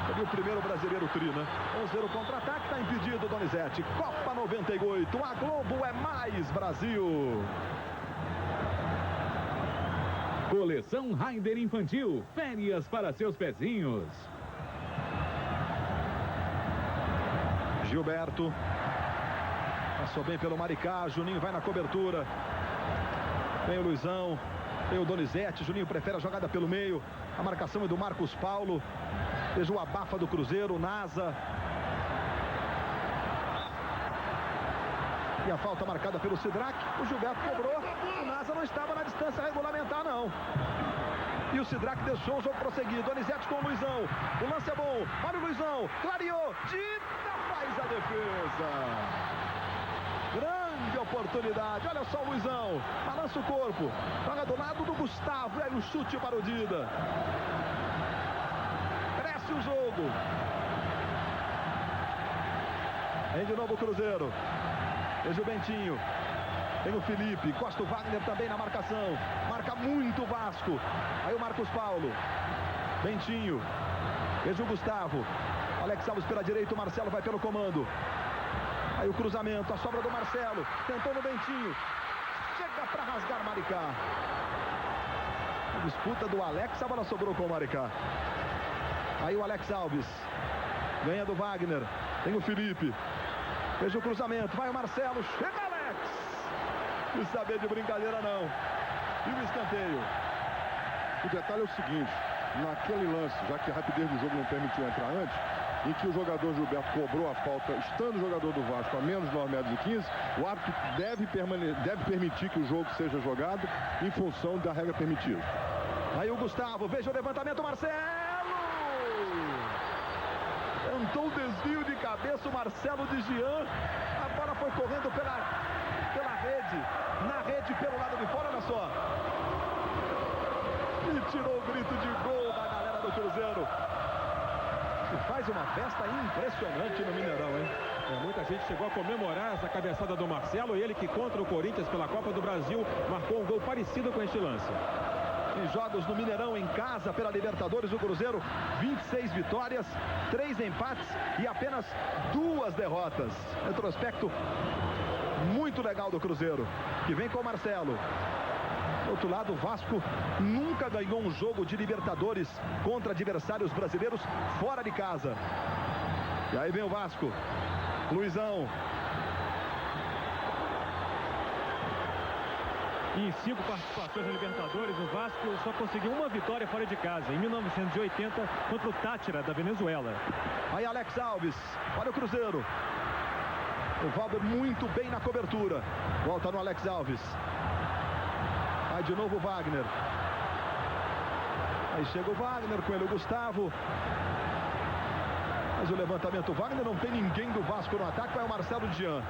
Seria o primeiro brasileiro tri, né? Vamos ver o contra-ataque, está impedido, Donizete. Copa 98, a Globo é mais Brasil. Coleção Raider Infantil, férias para seus pezinhos. Gilberto. Passou bem pelo Maricá, Juninho vai na cobertura. Vem o Luizão, vem o Donizete, Juninho prefere a jogada pelo meio. A marcação é do Marcos Paulo. Veja o abafa do Cruzeiro, o Nasa. E a falta marcada pelo Sidrac. O Gilberto cobrou. O Nasa não estava na distância regulamentar, não. E o Sidrac deixou o jogo prosseguir. Donizete com o Luizão. O lance é bom. Olha o Luizão. Clareou. Dita faz a defesa. Grande oportunidade. Olha só o Luizão. Balança o corpo. Joga do lado do Gustavo. Olha o chute para o Dida. Cresce o jogo. Vem de novo o Cruzeiro. Veja o Bentinho. Tem o Felipe. Costa o Wagner também na marcação. Marca muito o Vasco. Aí o Marcos Paulo. Bentinho. Veja o Gustavo. Alex Alves pela direita. O Marcelo vai pelo comando. Aí o cruzamento. A sobra do Marcelo. Tentou no Bentinho. Chega para rasgar Maricá. A disputa do Alex. A bola sobrou com o Maricá. Aí o Alex Alves. Ganha do Wagner. Tem o Felipe. Veja o cruzamento. Vai o Marcelo. Chega Alex. Não saber de brincadeira não. E o escanteio. O detalhe é o seguinte. Naquele lance, já que a rapidez do jogo não permitiu entrar antes, em que o jogador Gilberto cobrou a falta, estando o jogador do Vasco a menos 9,15 metros, o árbitro deve permitir que o jogo seja jogado em função da regra permitida. Aí o Gustavo, veja o levantamento, Marcelo! Tentou o desvio de cabeça o Marcelo de Jean. A bola foi correndo pela rede. Na rede pelo lado de fora, olha só. E tirou o grito de gol da galera do Cruzeiro. E faz uma festa impressionante no Mineirão, hein? Muita gente chegou a comemorar essa cabeçada do Marcelo. Ele que contra o Corinthians pela Copa do Brasil marcou um gol parecido com este lance. Em jogos no Mineirão em casa pela Libertadores, o Cruzeiro 26 vitórias, 3 empates e apenas 2 derrotas. Retrospecto muito legal do Cruzeiro, que vem com o Marcelo. Do outro lado, o Vasco nunca ganhou um jogo de Libertadores contra adversários brasileiros fora de casa. E aí vem o Vasco. Luizão. Em 5 participações na Libertadores, o Vasco só conseguiu uma vitória fora de casa, em 1980, contra o Táchira, da Venezuela. Aí Alex Alves, olha o Cruzeiro. O Valber muito bem na cobertura. Volta no Alex Alves. Aí de novo o Wagner. Aí chega o Wagner, com ele o Gustavo. Mas o levantamento, o Wagner não tem ninguém do Vasco no ataque, vai o Marcelo Jean.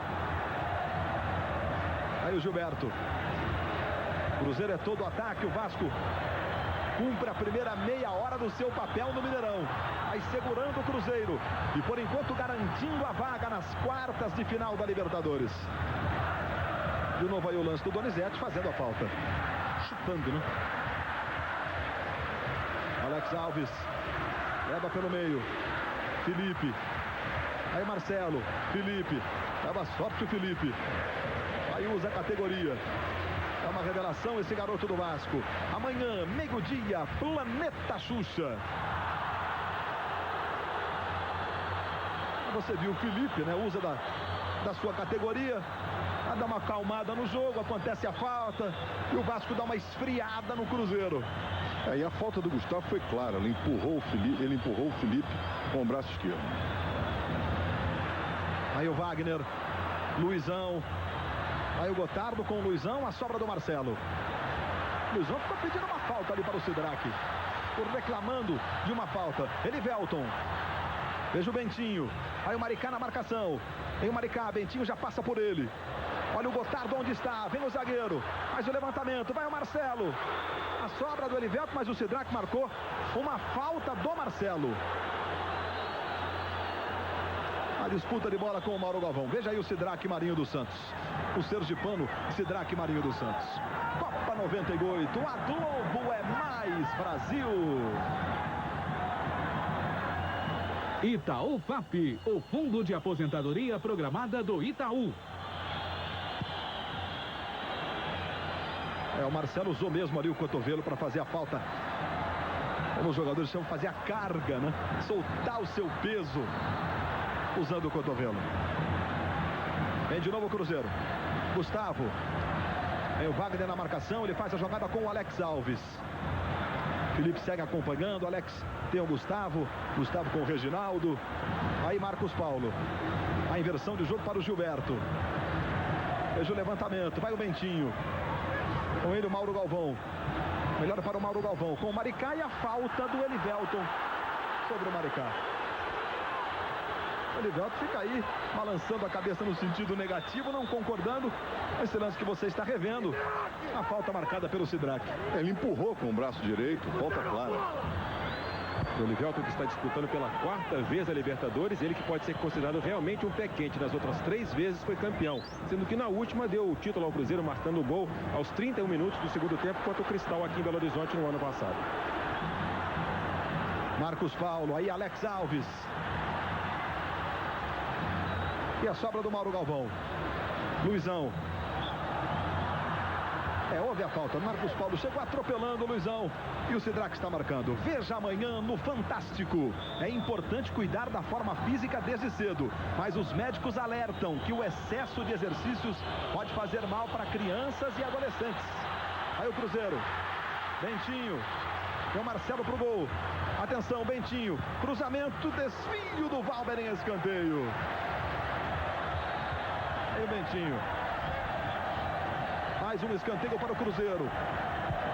Aí o Gilberto. Cruzeiro é todo ataque, o Vasco cumpre a primeira meia hora do seu papel no Mineirão. Aí segurando o Cruzeiro e por enquanto garantindo a vaga nas quartas de final da Libertadores. De novo aí o lance do Donizete fazendo a falta. Chutando, né? Alex Alves leva pelo meio. Felipe. Aí Marcelo. Felipe. Dava sorte o Felipe. Aí usa a categoria. É uma revelação esse garoto do Vasco. Amanhã, meio-dia, Planeta Xuxa. Você viu o Felipe, né? Usa da sua categoria. Dá uma acalmada no jogo, acontece a falta. E o Vasco dá uma esfriada no Cruzeiro. E a falta do Gustavo foi clara. Ele empurrou o Felipe com o braço esquerdo. Aí o Wagner. Luizão. Aí o Gotardo com o Luizão, a sobra do Marcelo. Luizão ficou pedindo uma falta ali para o Sidrac. Por reclamando de uma falta. Elivelton. Veja o Bentinho. Aí o Maricá na marcação. Vem o Maricá, Bentinho já passa por ele. Olha o Gotardo onde está. Vem o zagueiro. Faz o levantamento. Vai o Marcelo. A sobra do Elivelton, mas o Sidrac marcou uma falta do Marcelo. A disputa de bola com o Mauro Galvão. Veja aí o Sidraque Marinho dos Santos. O Sergipano, Sidraque Marinho dos Santos. Copa 98, a Globo é mais Brasil. Itaú FAP, o fundo de aposentadoria programada do Itaú. O Marcelo usou mesmo ali o cotovelo para fazer a falta. Como os jogadores chamam, fazer a carga, né? Soltar o seu peso usando o cotovelo. Vem de novo o Cruzeiro. Gustavo. Vem o Wagner na marcação, ele faz a jogada com o Alex Alves. Felipe segue acompanhando, Alex tem o Gustavo com o Reginaldo. Aí Marcos Paulo. A inversão de jogo para o Gilberto. Veja o levantamento, vai o Bentinho. Com ele o Mauro Galvão. Melhor para o Mauro Galvão. Com o Maricá e a falta do Elivelton sobre o Maricá. O Elivelton fica aí balançando a cabeça no sentido negativo, não concordando com esse lance que você está revendo. A falta marcada pelo Sidraque. Ele empurrou com o braço direito, falta clara. O Elivelton, que está disputando pela 4ª vez a Libertadores, ele que pode ser considerado realmente um pé quente. Nas outras 3 vezes foi campeão, sendo que na última deu o título ao Cruzeiro, marcando o gol aos 31 minutos do segundo tempo contra o Cristal aqui em Belo Horizonte no ano passado. Marcos Paulo, aí Alex Alves. E a sobra do Mauro Galvão. Luizão. Houve a falta. Marcos Paulo chegou atropelando o Luizão. E o Sidraque está marcando. Veja amanhã no Fantástico. É importante cuidar da forma física desde cedo. Mas os médicos alertam que o excesso de exercícios pode fazer mal para crianças e adolescentes. Aí o Cruzeiro. Bentinho. Com o Marcelo pro gol. Atenção, Bentinho. Cruzamento, desvio do Valber em escanteio. Aí o Bentinho. Mais um escanteio para o Cruzeiro.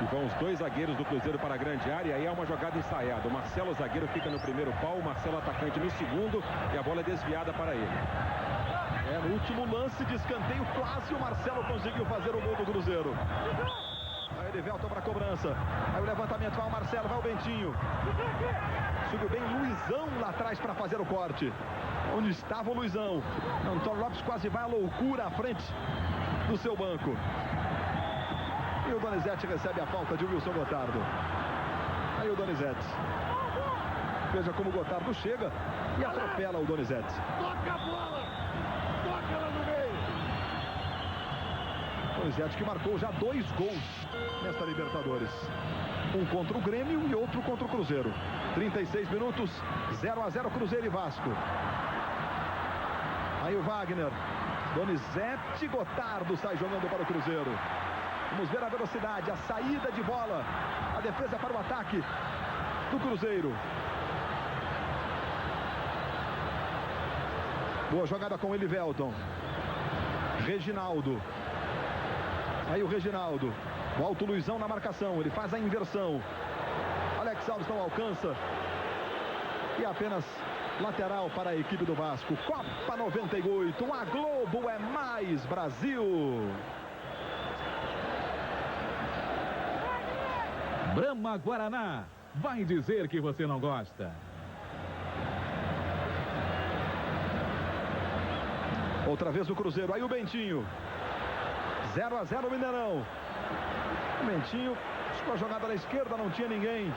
E vão os 2 zagueiros do Cruzeiro para a grande área. E aí é uma jogada ensaiada. O Marcelo, zagueiro, fica no primeiro pau. O Marcelo, atacante, no segundo. E a bola é desviada para ele. No último lance de escanteio, quase o Marcelo conseguiu fazer o gol do Cruzeiro. Aí ele volta para a cobrança. Aí o levantamento, vai o Marcelo, vai o Bentinho. Subiu bem Luizão lá atrás para fazer o corte. Onde estava o Luizão. Antônio Lopes quase vai à loucura à frente do seu banco. E o Donizete recebe a falta de Wilson Gotardo. Aí o Donizete. Veja como o Gotardo chega e atropela o Donizete. Toca a bola! Toca ela no meio! Donizete que marcou já 2 gols nesta Libertadores. Um contra o Grêmio e outro contra o Cruzeiro. 36 minutos, 0-0 Cruzeiro e Vasco. Aí o Wagner. Donizete, Gotardo sai jogando para o Cruzeiro. Vamos ver a velocidade, a saída de bola. A defesa para o ataque do Cruzeiro. Boa jogada com o Elivelton. Reginaldo. Aí o Reginaldo. O Alto Luizão na marcação. Ele faz a inversão. Alex Alves não alcança. E apenas lateral para a equipe do Vasco. Copa 98. A Globo é mais Brasil. Brahma Guaraná. Vai dizer que você não gosta. Outra vez o Cruzeiro. Aí o Bentinho. 0-0 Mineirão. O Bentinho buscou a jogada na esquerda, não tinha ninguém.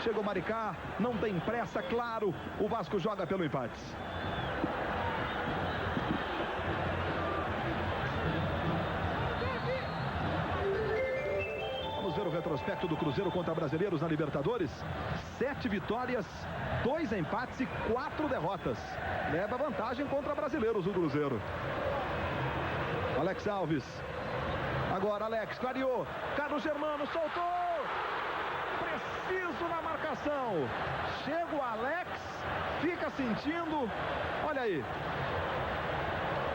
Chega o Maricá, não tem pressa, claro. O Vasco joga pelo empate. Vamos ver o retrospecto do Cruzeiro contra Brasileiros na Libertadores. 7 vitórias, 2 empates e 4 derrotas. Leva vantagem contra Brasileiros o Cruzeiro. Alex Alves. Agora Alex, clareou. Carlos Germano, soltou. Preciso na marcação. Chega o Alex. Fica sentindo. Olha aí.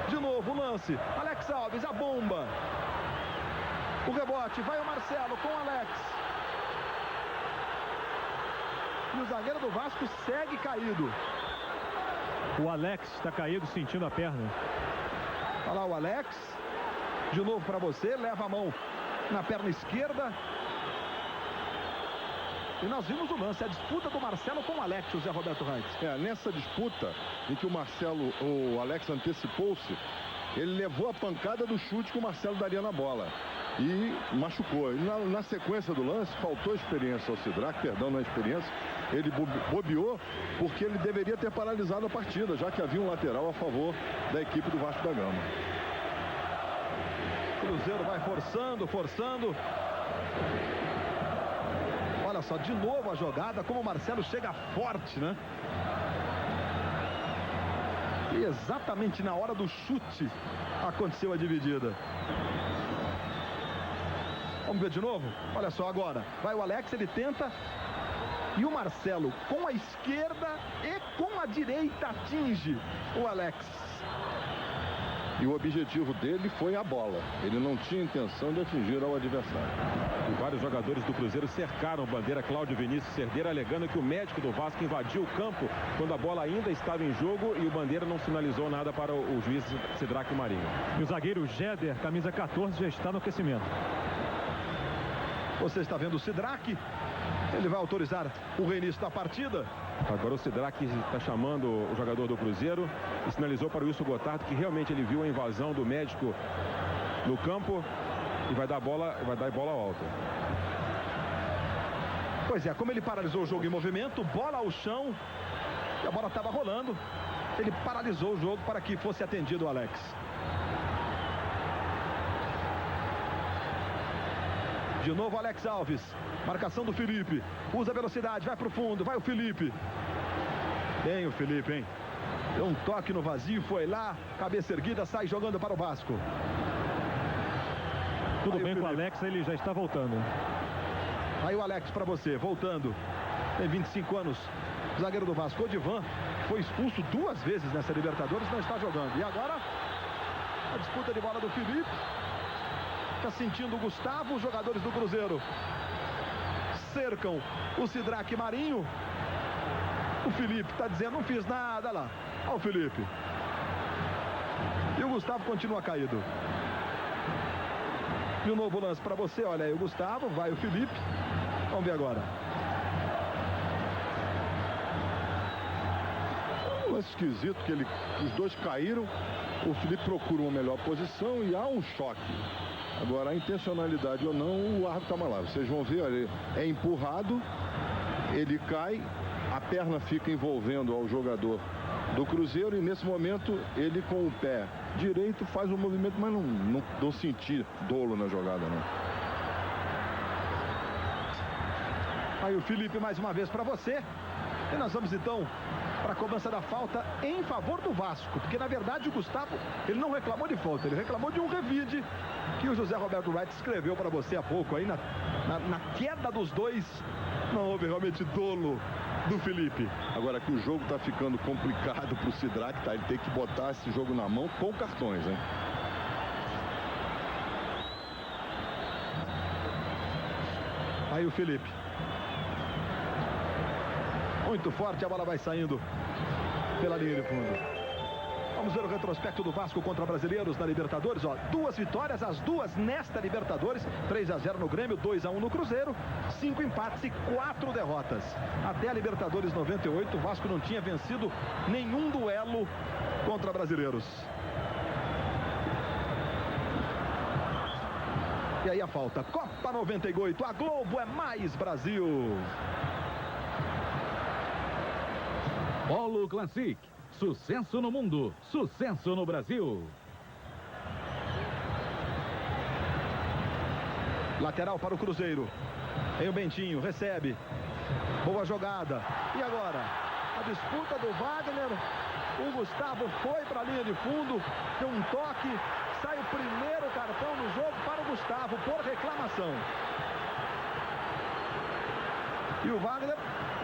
De novo o lance. Alex Alves, a bomba. O rebote, vai o Marcelo com o Alex. E o zagueiro do Vasco segue caído. O Alex está caído, sentindo a perna. Olha lá o Alex. De novo para você, leva a mão na perna esquerda. E nós vimos o lance, a disputa do Marcelo com o Alex, o Zé Roberto Reitz. Nessa disputa em que o Alex antecipou-se, ele levou a pancada do chute que o Marcelo daria na bola. E machucou. E na sequência do lance, faltou experiência ao Sidraque, perdão, na experiência. Ele bobeou porque ele deveria ter paralisado a partida, já que havia um lateral a favor da equipe do Vasco da Gama. Cruzeiro vai forçando. Olha só, de novo a jogada, como o Marcelo chega forte, né? E exatamente na hora do chute aconteceu a dividida. Vamos ver de novo? Olha só agora. Vai o Alex, ele tenta. E o Marcelo com a esquerda e com a direita atinge o Alex. E o objetivo dele foi a bola. Ele não tinha intenção de atingir ao adversário. E vários jogadores do Cruzeiro cercaram o bandeira Cláudio Vinícius Cerdeira, alegando que o médico do Vasco invadiu o campo quando a bola ainda estava em jogo e o bandeira não sinalizou nada para o juiz Sidraque Marinho. E o zagueiro Jéder, camisa 14, já está no aquecimento. Você está vendo o Sidraque. Ele vai autorizar o reinício da partida. Agora o Sidraque está chamando o jogador do Cruzeiro e sinalizou para o Wilson Gotardo que realmente ele viu a invasão do médico no campo e vai dar bola alta. Pois é, como ele paralisou o jogo em movimento, bola ao chão, e a bola estava rolando, ele paralisou o jogo para que fosse atendido o Alex. De novo Alex Alves, marcação do Felipe, usa velocidade, vai para o fundo, vai o Felipe. Bem o Felipe, hein? Deu um toque no vazio, foi lá, cabeça erguida, sai jogando para o Vasco. Tudo bem com o Alex, ele já está voltando. Aí o Alex para você, voltando. Tem 25 anos, zagueiro do Vasco. O Odivan foi expulso 2 vezes nessa Libertadores, não está jogando. E agora, a disputa de bola do Felipe. Está sentindo o Gustavo, os jogadores do Cruzeiro cercam o Sidraque Marinho. O Felipe está dizendo, não fiz nada lá. Olha o Felipe. E o Gustavo continua caído. E o novo lance para você, olha aí o Gustavo, vai o Felipe. Vamos ver agora. Um lance esquisito que os dois caíram. O Felipe procura uma melhor posição e há um choque. Agora, a intencionalidade ou não, o árbitro está malado. Vocês vão ver, olha, é empurrado, ele cai, a perna fica envolvendo ao jogador do Cruzeiro e nesse momento ele com o pé direito faz o movimento, mas não senti dolo na jogada, não. Aí o Felipe mais uma vez para você. E nós vamos então para a cobrança da falta em favor do Vasco, porque na verdade o Gustavo, ele não reclamou de falta, ele reclamou de um revide que o José Roberto Wright escreveu para você há pouco aí na queda dos dois. Não houve realmente dolo do Felipe. Agora que o jogo está ficando complicado para o Sidraque, tá? Ele tem que botar esse jogo na mão com cartões, hein? Aí o Felipe. Muito forte, a bola vai saindo pela linha de fundo. Vamos ver o retrospecto do Vasco contra Brasileiros na Libertadores. Ó, 2 vitórias, as 2 nesta Libertadores. 3-0 no Grêmio, 2-1 no Cruzeiro. 5 empates e 4 derrotas. Até a Libertadores 98, o Vasco não tinha vencido nenhum duelo contra Brasileiros. E aí a falta. Copa 98, a Globo é mais Brasil. Polo Classic. Sucesso no mundo, sucesso no Brasil. Lateral para o Cruzeiro. Tem o Bentinho, recebe. Boa jogada. E agora? A disputa do Wagner. O Gustavo foi para a linha de fundo. Deu um toque. Sai o primeiro cartão no jogo para o Gustavo por reclamação. E o Wagner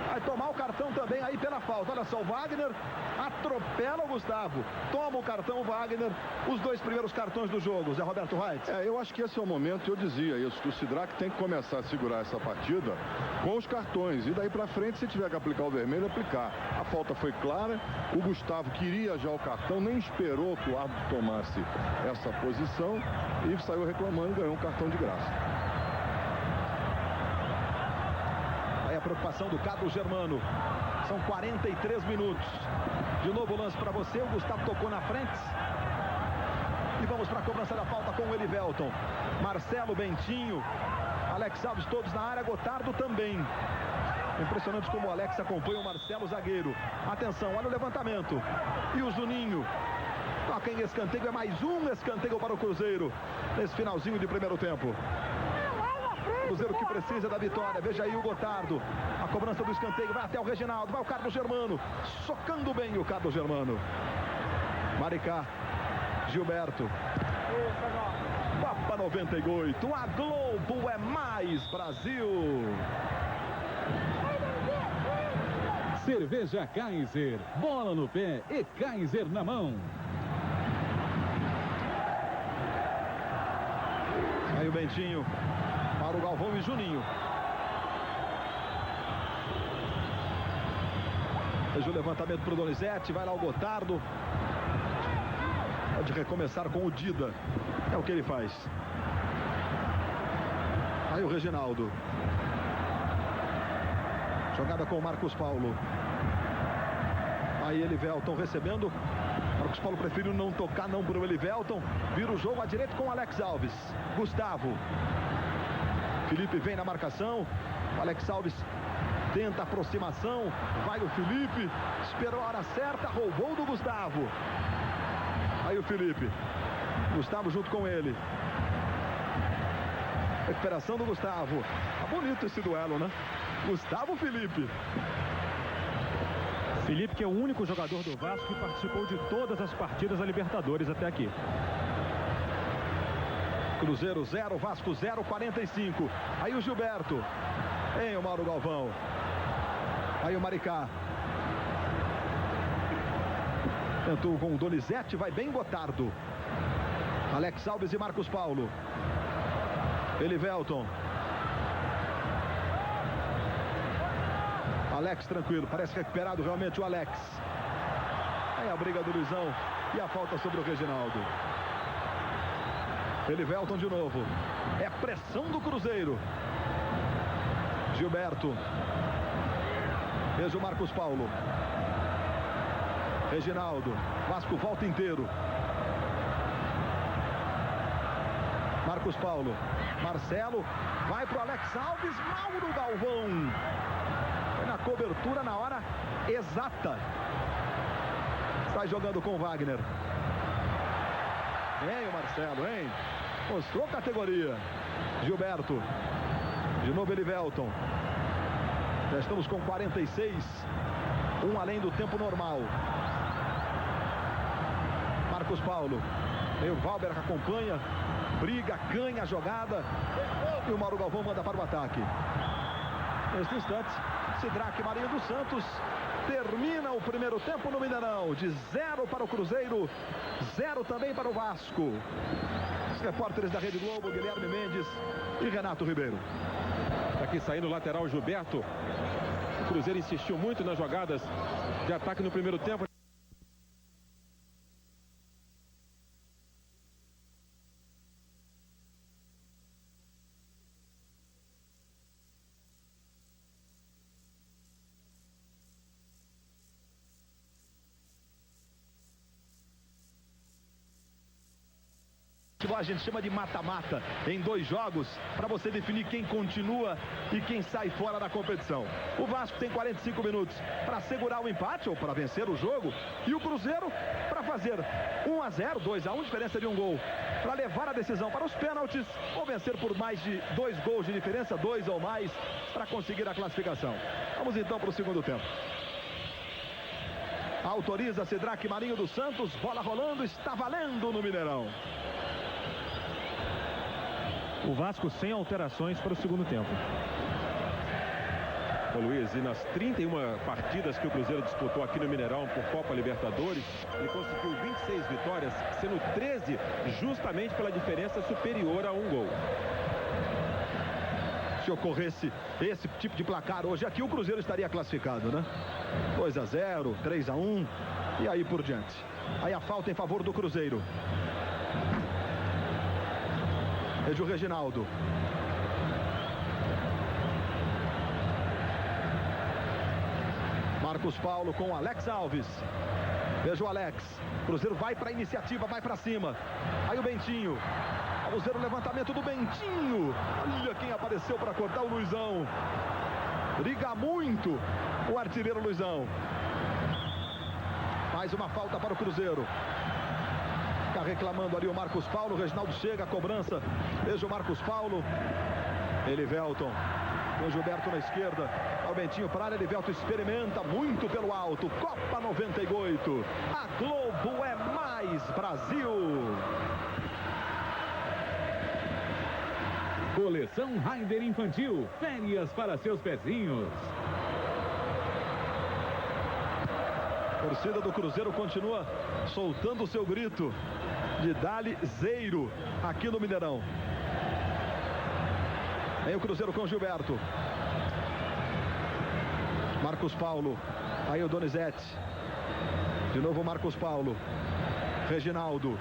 vai tomar o cartão também aí pela falta. Olha só, o Wagner atropela o Gustavo. Toma o cartão o Wagner. Os 2 primeiros cartões do jogo. Zé Roberto Reitz. Eu acho que esse é o momento, eu dizia isso, que o Sidraque tem que começar a segurar essa partida com os cartões. E daí pra frente, se tiver que aplicar o vermelho, aplicar. A falta foi clara. O Gustavo queria já o cartão, nem esperou que o árbitro tomasse essa posição e saiu reclamando e ganhou um cartão de graça. preocupação do Carlos Germano. São 43 minutos. De novo o lance para você. O Gustavo tocou na frente. E vamos para a cobrança da falta com o Elivelton. Marcelo, Bentinho, Alex Alves todos na área. Gotardo também. Impressionante como o Alex acompanha o Marcelo, zagueiro. Atenção, olha o levantamento. E o Zuninho. Toca em escanteio. É mais um escanteio para o Cruzeiro. Nesse finalzinho de primeiro tempo. Cruzeiro que precisa da vitória. Veja aí o Gotardo. A cobrança do escanteio vai até o Reginaldo. Vai o Carlos Germano. Socando bem o Carlos Germano. Maricá. Gilberto. Copa 98. A Globo é mais Brasil. Cerveja Kaiser. Bola no pé e Kaiser na mão. Aí o Bentinho. Para o Galvão e Juninho. Fez o levantamento para o Donizete. Vai lá o Gotardo. Pode recomeçar com o Dida. É o que ele faz. Aí o Reginaldo. Jogada com o Marcos Paulo. Aí Elivelton recebendo. Marcos Paulo preferiu não tocar não para o Elivelton. Vira o jogo à direita com o Alex Alves. Gustavo. Felipe vem na marcação. O Alex Alves tenta a aproximação. Vai o Felipe. Esperou a hora certa. Roubou do Gustavo. Aí o Felipe. Gustavo junto com ele. Recuperação do Gustavo. Tá bonito esse duelo, né? Gustavo Felipe. Felipe, que é o único jogador do Vasco que participou de todas as partidas da Libertadores até aqui. Cruzeiro 0, Vasco 0, 45. Aí o Gilberto. Hein, o Mauro Galvão. Aí o Maricá. Tentou com o Donizete, vai bem Gotardo. Alex Alves e Marcos Paulo. Elivelton. Alex tranquilo, parece recuperado realmente o Alex. Aí a briga do Luizão e a falta sobre o Reginaldo. Elivelton de novo. É pressão do Cruzeiro. Gilberto. Veja o Marcos Paulo. Reginaldo. Vasco volta inteiro. Marcos Paulo. Marcelo. Vai para o Alex Alves. Mauro Galvão. Foi na cobertura na hora exata. Sai jogando com o Wagner. Hein, o Marcelo, hein? Mostrou categoria. Gilberto. De novo Elivelton. Já estamos com 46. Um além do tempo normal. Marcos Paulo. E o Valber acompanha. Briga, ganha a jogada. E o Mauro Galvão manda para o ataque. Neste instante, Sidraque Marinho dos Santos termina o primeiro tempo no Mineirão. De 0 para o Cruzeiro, 0 também para o Vasco. Os repórteres da Rede Globo, Guilherme Mendes e Renato Ribeiro. Aqui saindo o lateral Gilberto. O Cruzeiro insistiu muito nas jogadas de ataque no primeiro tempo. A gente chama de mata-mata em 2 jogos para você definir quem continua e quem sai fora da competição. O Vasco tem 45 minutos para segurar o empate ou para vencer o jogo e o Cruzeiro para fazer 1-0, 2-1, diferença de 1 gol, para levar a decisão para os pênaltis ou vencer por mais de 2 gols de diferença, 2 ou mais, para conseguir a classificação. Vamos então para o segundo tempo. Autoriza Sidraque Marinho dos Santos, bola rolando, está valendo no Mineirão. O Vasco sem alterações para o segundo tempo. Ô Luiz, e nas 31 partidas que o Cruzeiro disputou aqui no Mineirão por Copa Libertadores, ele conseguiu 26 vitórias, sendo 13 justamente pela diferença superior a 1 gol. Se ocorresse esse tipo de placar hoje aqui, o Cruzeiro estaria classificado, né? 2-0, 3-1 e aí por diante. Aí a falta em favor do Cruzeiro. É de o Reginaldo. Marcos Paulo com Alex Alves. Veja o Alex. Cruzeiro vai para a iniciativa, vai para cima. Aí o Bentinho. Vamos ver o levantamento do Bentinho. Olha quem apareceu para cortar o Luizão. Briga muito o artilheiro Luizão. Mais uma falta para o Cruzeiro. Está reclamando ali o Marcos Paulo. O Reginaldo chega, a cobrança. Veja o Marcos Paulo. Elivelton. Tem o Gilberto na esquerda. O Bentinho para área. Elivelton experimenta muito pelo alto. Copa 98. A Globo é mais Brasil. Coleção Raider Infantil. Férias para seus pezinhos. A torcida do Cruzeiro continua soltando o seu grito de Dali Zeiro aqui no Mineirão. Vem o Cruzeiro com o Gilberto. Marcos Paulo. Aí o Donizete. De novo o Marcos Paulo. Reginaldo.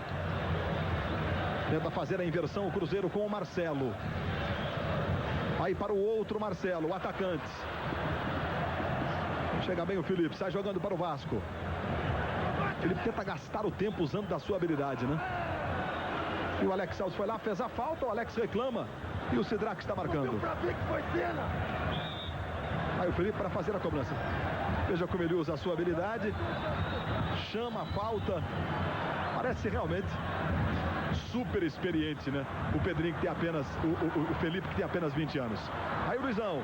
Tenta fazer a inversão o Cruzeiro com o Marcelo. Aí para o outro Marcelo, o atacante. Chega bem o Felipe, sai jogando para o Vasco. Felipe tenta gastar o tempo usando da sua habilidade, né? E o Alex Alves foi lá, fez a falta, o Alex reclama. E o Sidraque está marcando. Aí o Felipe para fazer a cobrança. Veja como ele usa a sua habilidade. Chama a falta. Parece realmente super experiente, né? O Pedrinho que tem apenas... O Felipe que tem apenas 20 anos. Aí o Luizão.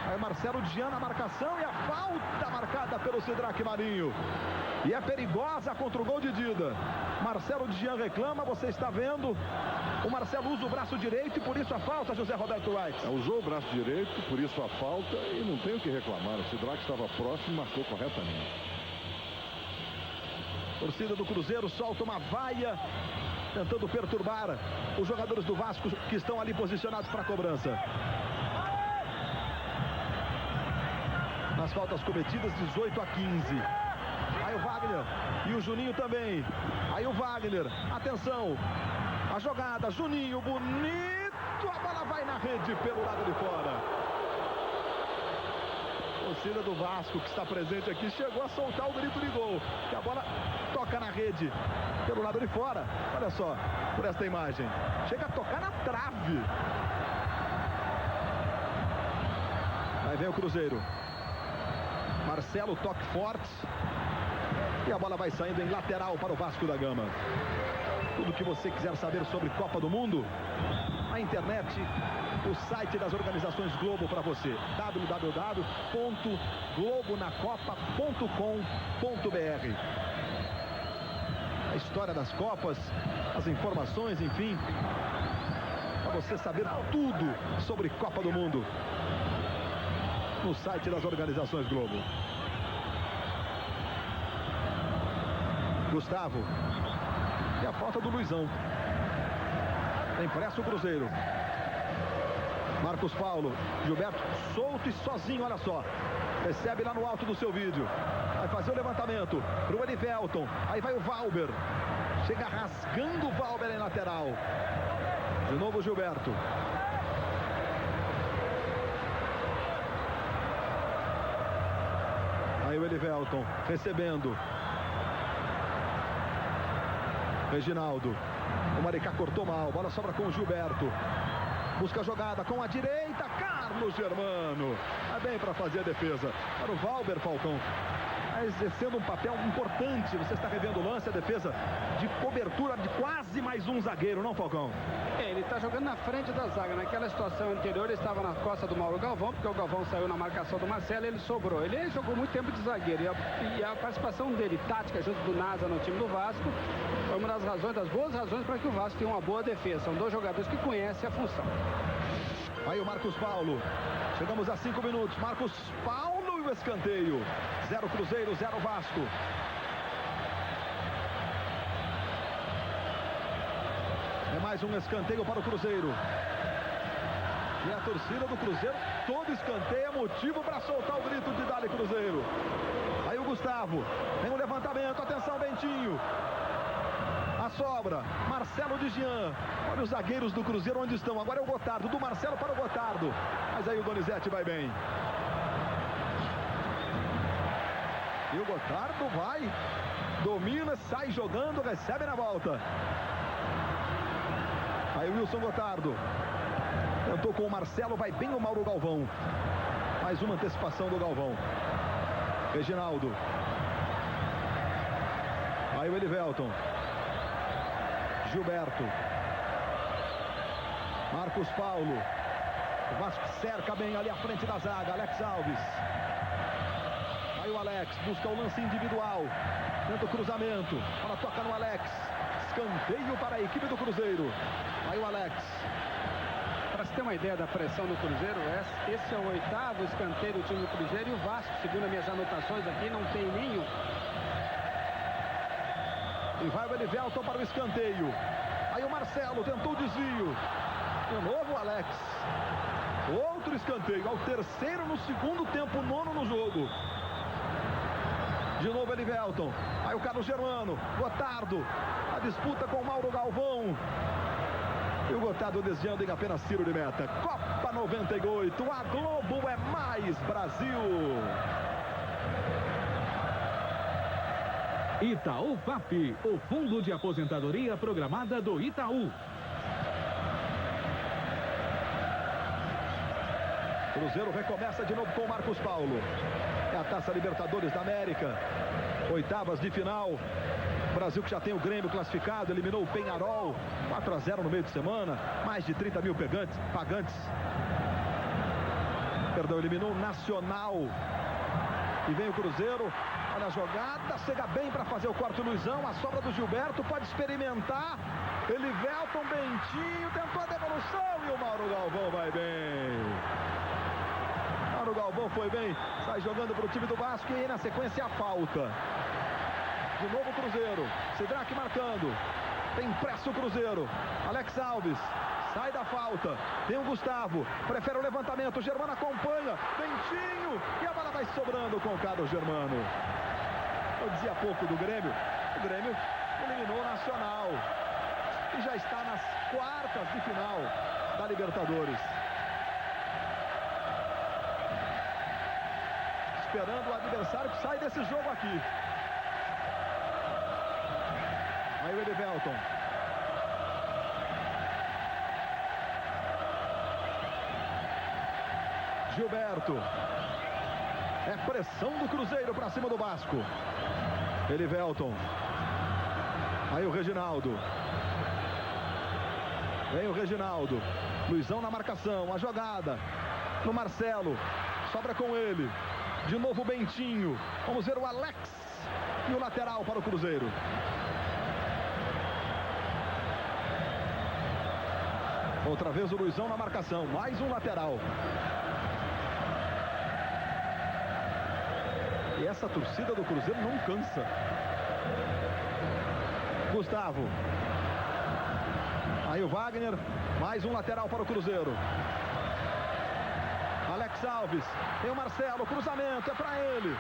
Aí Marcelo Dian na marcação e a falta marcada pelo Sidraque Marinho. E é perigosa contra o gol de Dida. Marcelo Dian reclama, você está vendo. O Marcelo usa o braço direito e por isso a falta, José Roberto Wright. Usou o braço direito, por isso a falta e não tem o que reclamar. O Sidraque estava próximo e marcou corretamente. Torcida do Cruzeiro solta uma vaia, tentando perturbar os jogadores do Vasco que estão ali posicionados para a cobrança. Nas faltas cometidas, 18-15. Aí o Wagner e o Juninho também. Aí o Wagner, atenção. A jogada, Juninho, bonito. A bola vai na rede pelo lado de fora. A torcida do Vasco que está presente aqui chegou a soltar o grito de gol. Que a bola toca na rede pelo lado de fora. Olha só, por esta imagem. Chega a tocar na trave. Aí vem o Cruzeiro. Marcelo, toque forte. E a bola vai saindo em lateral para o Vasco da Gama. Tudo que você quiser saber sobre Copa do Mundo, na internet, o site das organizações Globo para você. www.globonacopa.com.br. A história das Copas, as informações, enfim, para você saber tudo sobre Copa do Mundo. No site das organizações Globo. Gustavo. E a falta do Luizão. Tem pressa o Cruzeiro. Marcos Paulo. Gilberto solto e sozinho, olha só. Recebe lá no alto do seu vídeo. Vai fazer o levantamento para o Elivelton. Aí vai o Valber. Chega rasgando o Valber em lateral. De novo o Gilberto. Aí o Elivelton recebendo. Reginaldo. O Maricá cortou mal. Bola sobra com o Gilberto. Busca a jogada com a direita. Carlos Germano. Vai bem para fazer a defesa. Para o Valber, Falcão. Exercendo um papel importante. Você está revendo o lance, a defesa de cobertura de quase mais um zagueiro, não, Falcão? Ele está jogando na frente da zaga. Naquela situação anterior ele estava na costa do Mauro Galvão, porque o Galvão saiu na marcação do Marcelo e ele sobrou. Ele jogou muito tempo de zagueiro e a participação dele, tática, junto do Nasa no time do Vasco, foi uma das razões, das boas razões para que o Vasco tenha uma boa defesa. São dois jogadores que conhecem a função. Aí o Marcos Paulo. Chegamos a 5 minutos. Marcos Paulo e o escanteio. 0 Cruzeiro, 0 Vasco. É mais um escanteio para o Cruzeiro. E a torcida do Cruzeiro, todo escanteio é motivo para soltar o grito de Dali Cruzeiro. Aí o Gustavo. Tem um levantamento. Atenção, Bentinho. A sobra, Marcelo de Jean. Olha os zagueiros do Cruzeiro onde estão. Agora é o Gotardo, do Marcelo para o Gotardo. Mas aí o Donizete vai bem. E o Gotardo vai, domina, sai jogando, recebe na volta. Aí o Wilson Gotardo tentou com o Marcelo, vai bem o Mauro Galvão. Mais uma antecipação do Galvão. Reginaldo. Aí o Elivelton. Gilberto. Marcos Paulo. O Vasco cerca bem ali à frente da zaga. Alex Alves. Aí o Alex busca o lance individual. Tenta o cruzamento. Ela toca no Alex. Escanteio para a equipe do Cruzeiro. Aí o Alex. Para se ter uma ideia da pressão do Cruzeiro, esse é o 8º escanteio do time do Cruzeiro. E o Vasco, segundo as minhas anotações aqui, não tem nenhum. E vai o Elivelton para o escanteio. Aí o Marcelo tentou o desvio. De novo o Alex. Outro escanteio. Ao terceiro no segundo tempo, 9º no jogo. De novo Elivelton. Aí o Carlos Germano. Gotardo. A disputa com o Mauro Galvão. E o Gotardo desviando em apenas tiro de meta. Copa 98. A Globo é mais Brasil. Itaú FAP, o fundo de aposentadoria programada do Itaú. Cruzeiro recomeça de novo com o Marcos Paulo. É a Taça Libertadores da América. 8ª de final. Brasil que já tem o Grêmio classificado, eliminou o Peñarol 4-0 no meio de semana. Mais de 30 mil pagantes. Perdão, eliminou o Nacional. E vem o Cruzeiro. Olha a jogada, chega bem para fazer o quarto Luizão. A sobra do Gilberto, pode experimentar. Elivelton, Bentinho, tentou a devolução e o Mauro Galvão vai bem. Mauro Galvão foi bem, sai jogando para o time do Vasco e aí na sequência a falta. De novo o Cruzeiro, Sidraque marcando. Tem pressa o Cruzeiro. Alex Alves. Sai da falta, tem o Gustavo, prefere o levantamento, o Germano acompanha, Bentinho, e a bola vai sobrando com o Carlos Germano. Eu dizia há pouco do Grêmio, o Grêmio eliminou o Nacional e já está nas quartas de final da Libertadores. Esperando o adversário que sai desse jogo aqui. Aí o Elivelton. Gilberto. É pressão do Cruzeiro para cima do Vasco. Elivelton. Aí o Reginaldo. Vem o Reginaldo. Luizão na marcação. A jogada no Marcelo. Sobra com ele. De novo o Bentinho. Vamos ver o Alex. E o lateral para o Cruzeiro. Outra vez o Luizão na marcação. Mais um lateral. E essa torcida do Cruzeiro não cansa. Gustavo. Aí o Wagner. Mais um lateral para o Cruzeiro. Alex Alves. Tem o Marcelo. Cruzamento. É para ele.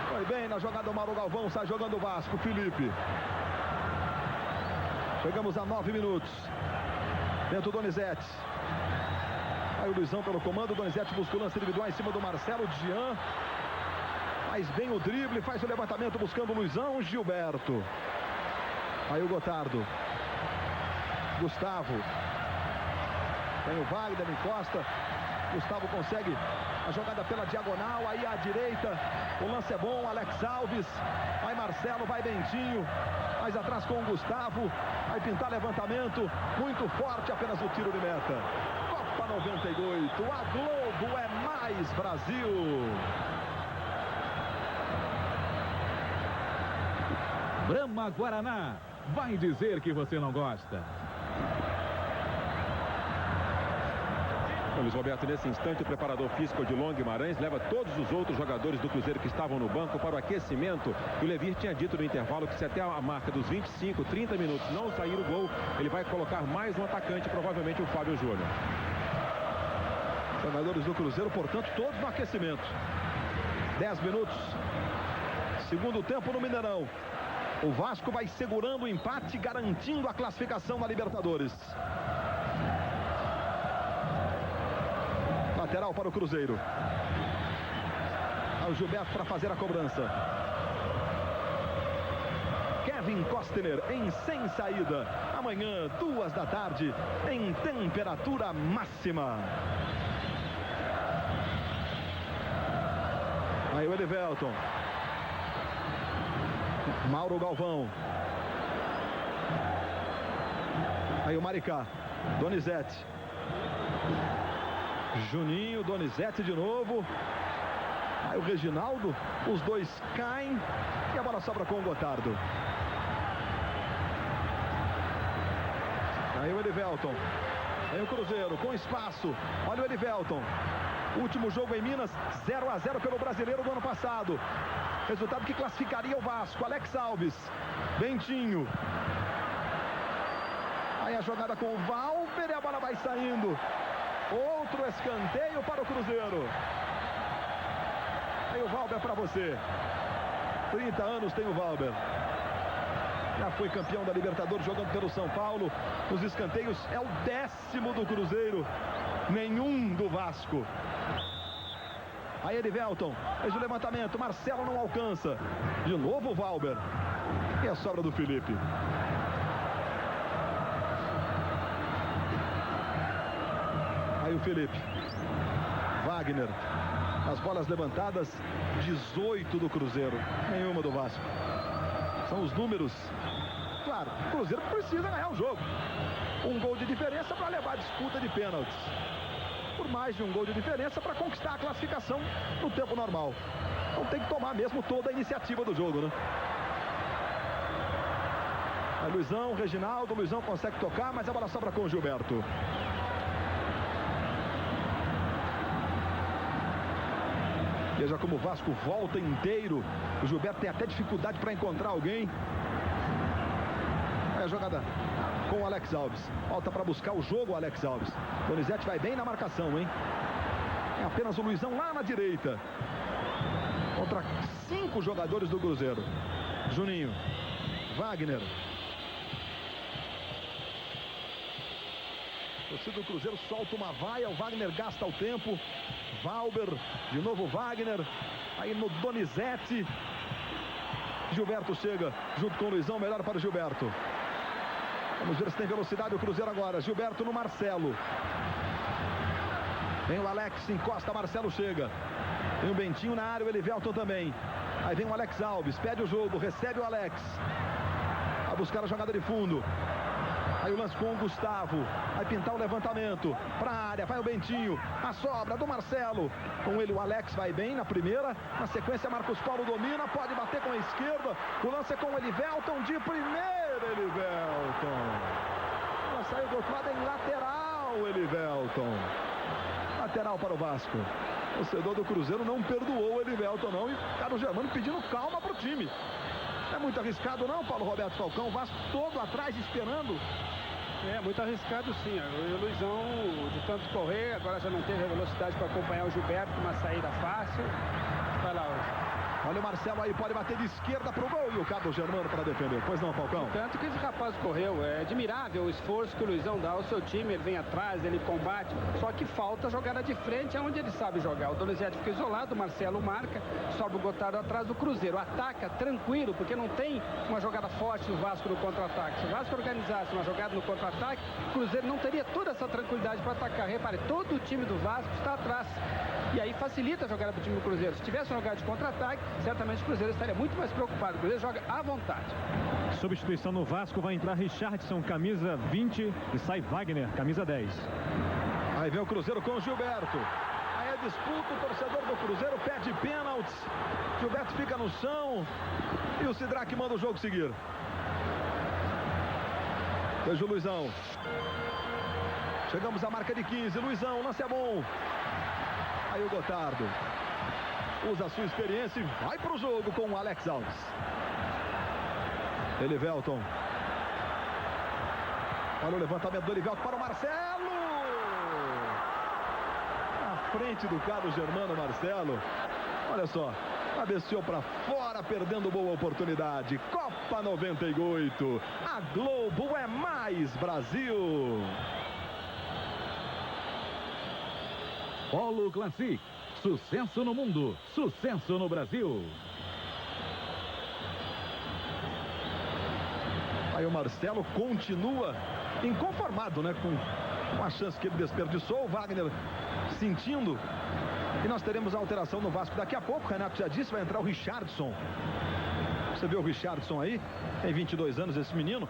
Foi bem na jogada do Mauro Galvão. Sai jogando o Vasco. Felipe. Chegamos a 9 minutos. Dentro do Donizete. Aí o Luizão pelo comando. O Donizete busca o lance individual em cima do Marcelo. Jean. Faz bem o drible, faz o levantamento buscando o Luizão. Gilberto. Aí o Gotardo. Gustavo. Tem o Wagner, encosta. Gustavo consegue a jogada pela diagonal. Aí à direita. O lance é bom. Alex Alves. Vai Marcelo, vai Bentinho. Mais atrás com o Gustavo. Vai pintar levantamento. Muito forte, apenas o tiro de meta. Copa 98. A Globo é mais Brasil. Brahma Guaraná. Vai dizer que você não gosta. Luiz Roberto, nesse instante, o preparador físico Odilon Guimarães leva todos os outros jogadores do Cruzeiro que estavam no banco para o aquecimento. E o Levir tinha dito no intervalo que se até a marca dos 25, 30 minutos não sair o gol, ele vai colocar mais um atacante, provavelmente o Fábio Júnior. Jogadores do Cruzeiro, portanto, todos no aquecimento. 10 minutos. Segundo tempo no Mineirão. O Vasco vai segurando o empate, garantindo a classificação na Libertadores. Lateral para o Cruzeiro. Aí o Gilberto para fazer a cobrança. Kevin Costner em Sem Saída. Amanhã, 14h, em temperatura máxima. Aí o Elivelton. Mauro Galvão. Aí o Maricá. Donizete. Juninho, Donizete de novo. Aí o Reginaldo. Os dois caem. E a bola sobra com o Gotardo. Aí o Elivelton. Aí o Cruzeiro com espaço. Olha o Elivelton. Último jogo em Minas, 0-0 pelo Brasileiro do ano passado. Resultado que classificaria o Vasco. Alex Alves. Bentinho. Aí a jogada com o Valber e a bola vai saindo. Outro escanteio para o Cruzeiro. Aí o Valber para você. 30 anos tem o Valber. Já foi campeão da Libertadores jogando pelo São Paulo. Os escanteios é o 10º do Cruzeiro. Nenhum do Vasco. Aí Elivelton. Fez o levantamento. Marcelo não alcança. De novo o Valber. E a sobra do Felipe. Aí o Felipe. Wagner. As bolas levantadas, 18 do Cruzeiro, nenhuma do Vasco. São os números. Claro, o Cruzeiro precisa ganhar o jogo. Um gol de diferença para levar a disputa de pênaltis. Por mais de um gol de diferença para conquistar a classificação no tempo normal. Então tem que tomar mesmo toda a iniciativa do jogo, né? Aí Luizão, Reginaldo, Luizão consegue tocar, mas a bola sobra com o Gilberto. Veja como o Vasco volta inteiro. O Gilberto tem até dificuldade para encontrar alguém. É a jogada com o Alex Alves. Volta para buscar o jogo o Alex Alves. Donizete vai bem na marcação, hein? É apenas o Luizão lá na direita. Contra 5 jogadores do Cruzeiro. Juninho. Wagner. O torcedor do Cruzeiro solta uma vaia. O Wagner gasta o tempo. Valber, de novo Wagner, aí no Donizete. Gilberto chega junto com o Luizão, melhor para o Gilberto. Vamos ver se tem velocidade o Cruzeiro agora. Gilberto no Marcelo. Vem o Alex, encosta, Marcelo chega. Tem o Bentinho na área, o Elivelton também. Aí vem o Alex Alves, pede o jogo, recebe o Alex. Vai buscar a jogada de fundo. Aí o lance com o Gustavo. Vai pintar o levantamento. Para a área. Vai o Bentinho. A sobra do Marcelo. Com ele o Alex vai bem na primeira. Na sequência Marcos Paulo domina. Pode bater com a esquerda. O lance é com o Elivelton. De primeira, Elivelton. Ela saiu do outro lado em lateral, Elivelton. Lateral para o Vasco. O torcedor do Cruzeiro não perdoou o Elivelton, não. E Carlos Germano pedindo calma para o time. É muito arriscado não, Paulo Roberto Falcão? O Vasco todo atrás esperando. É, muito arriscado sim. O Luizão, de tanto correr, agora já não teve a velocidade para acompanhar o Gilberto, uma saída fácil. Vai lá, hoje. Olha o Marcelo aí, pode bater de esquerda pro gol e o Carlos Germano para defender. Pois não, Falcão? Tanto que esse rapaz correu. É admirável o esforço que o Luizão dá ao seu time. Ele vem atrás, ele combate. Só que falta jogada de frente, onde ele sabe jogar. O Donizete fica isolado, o Marcelo marca, sobe o Gotardo atrás do Cruzeiro. Ataca tranquilo, porque não tem uma jogada forte do Vasco no contra-ataque. Se o Vasco organizasse uma jogada no contra-ataque, o Cruzeiro não teria toda essa tranquilidade para atacar. Repare, todo o time do Vasco está atrás. E aí facilita a jogada para o time do Cruzeiro. Se tivesse uma jogada de contra-ataque, certamente o Cruzeiro estaria muito mais preocupado. O Cruzeiro joga à vontade. Substituição no Vasco, vai entrar Richardson, camisa 20, e sai Wagner, camisa 10. Aí vem o Cruzeiro com o Gilberto. Aí a disputa, o torcedor do Cruzeiro pede pênaltis. Gilberto fica no chão e o Sidraque manda o jogo seguir. Veja o Luizão. Chegamos à marca de 15. Luizão, lance é bom. Aí o Gotardo usa a sua experiência e vai para o jogo com o Alex Alves. Elivelton. Olha o levantamento do Elivelton para o Marcelo. Na frente do Carlos Germano, Marcelo. Olha só. Cabeceou para fora, perdendo boa oportunidade. Copa 98. A Globo é mais Brasil. Polo Classic. Sucesso no mundo. Sucesso no Brasil. Aí o Marcelo continua inconformado, né? Com a chance que ele desperdiçou. O Wagner sentindo. E nós teremos a alteração no Vasco daqui a pouco. O Renato já disse, vai entrar o Richardson. Você vê o Richardson aí? Tem 22 anos esse menino.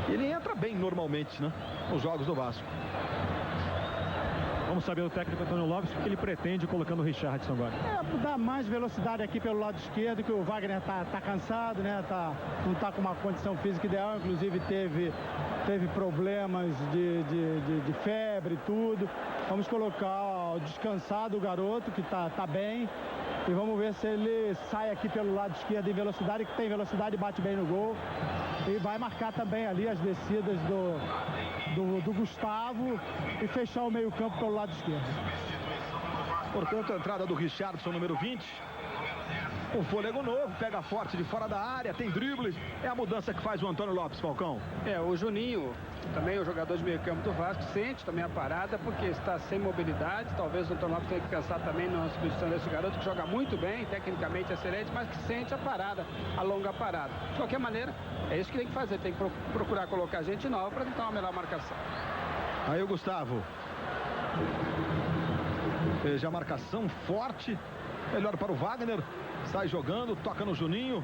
Ele entra bem normalmente, né? Nos jogos do Vasco. Vamos saber do técnico Antônio Lopes o que ele pretende colocando o Richardson agora. Dar mais velocidade aqui pelo lado esquerdo, que o Wagner tá cansado, né? Não tá com uma condição física ideal, inclusive teve problemas de febre e tudo. Vamos colocar descansado o garoto, que tá bem. E vamos ver se ele sai aqui pelo lado esquerdo em velocidade, que tem velocidade e bate bem no gol. E vai marcar também ali as descidas do Gustavo e fechar o meio-campo pelo lado esquerdo. Portanto, a entrada do Richardson, número 20. Um fôlego novo, pega forte de fora da área, tem drible. É a mudança que faz o Antônio Lopes, Falcão. O Juninho, também o jogador de meio campo do Vasco, sente também a parada porque está sem mobilidade. Talvez o Antônio Lopes tenha que pensar também na substituição desse garoto, que joga muito bem, tecnicamente excelente, mas que sente a parada, a longa parada. De qualquer maneira, é isso que tem que fazer, tem que procurar colocar gente nova para tentar uma melhor marcação. Aí o Gustavo. Veja a marcação forte, melhor para o Wagner. Sai jogando, toca no Juninho.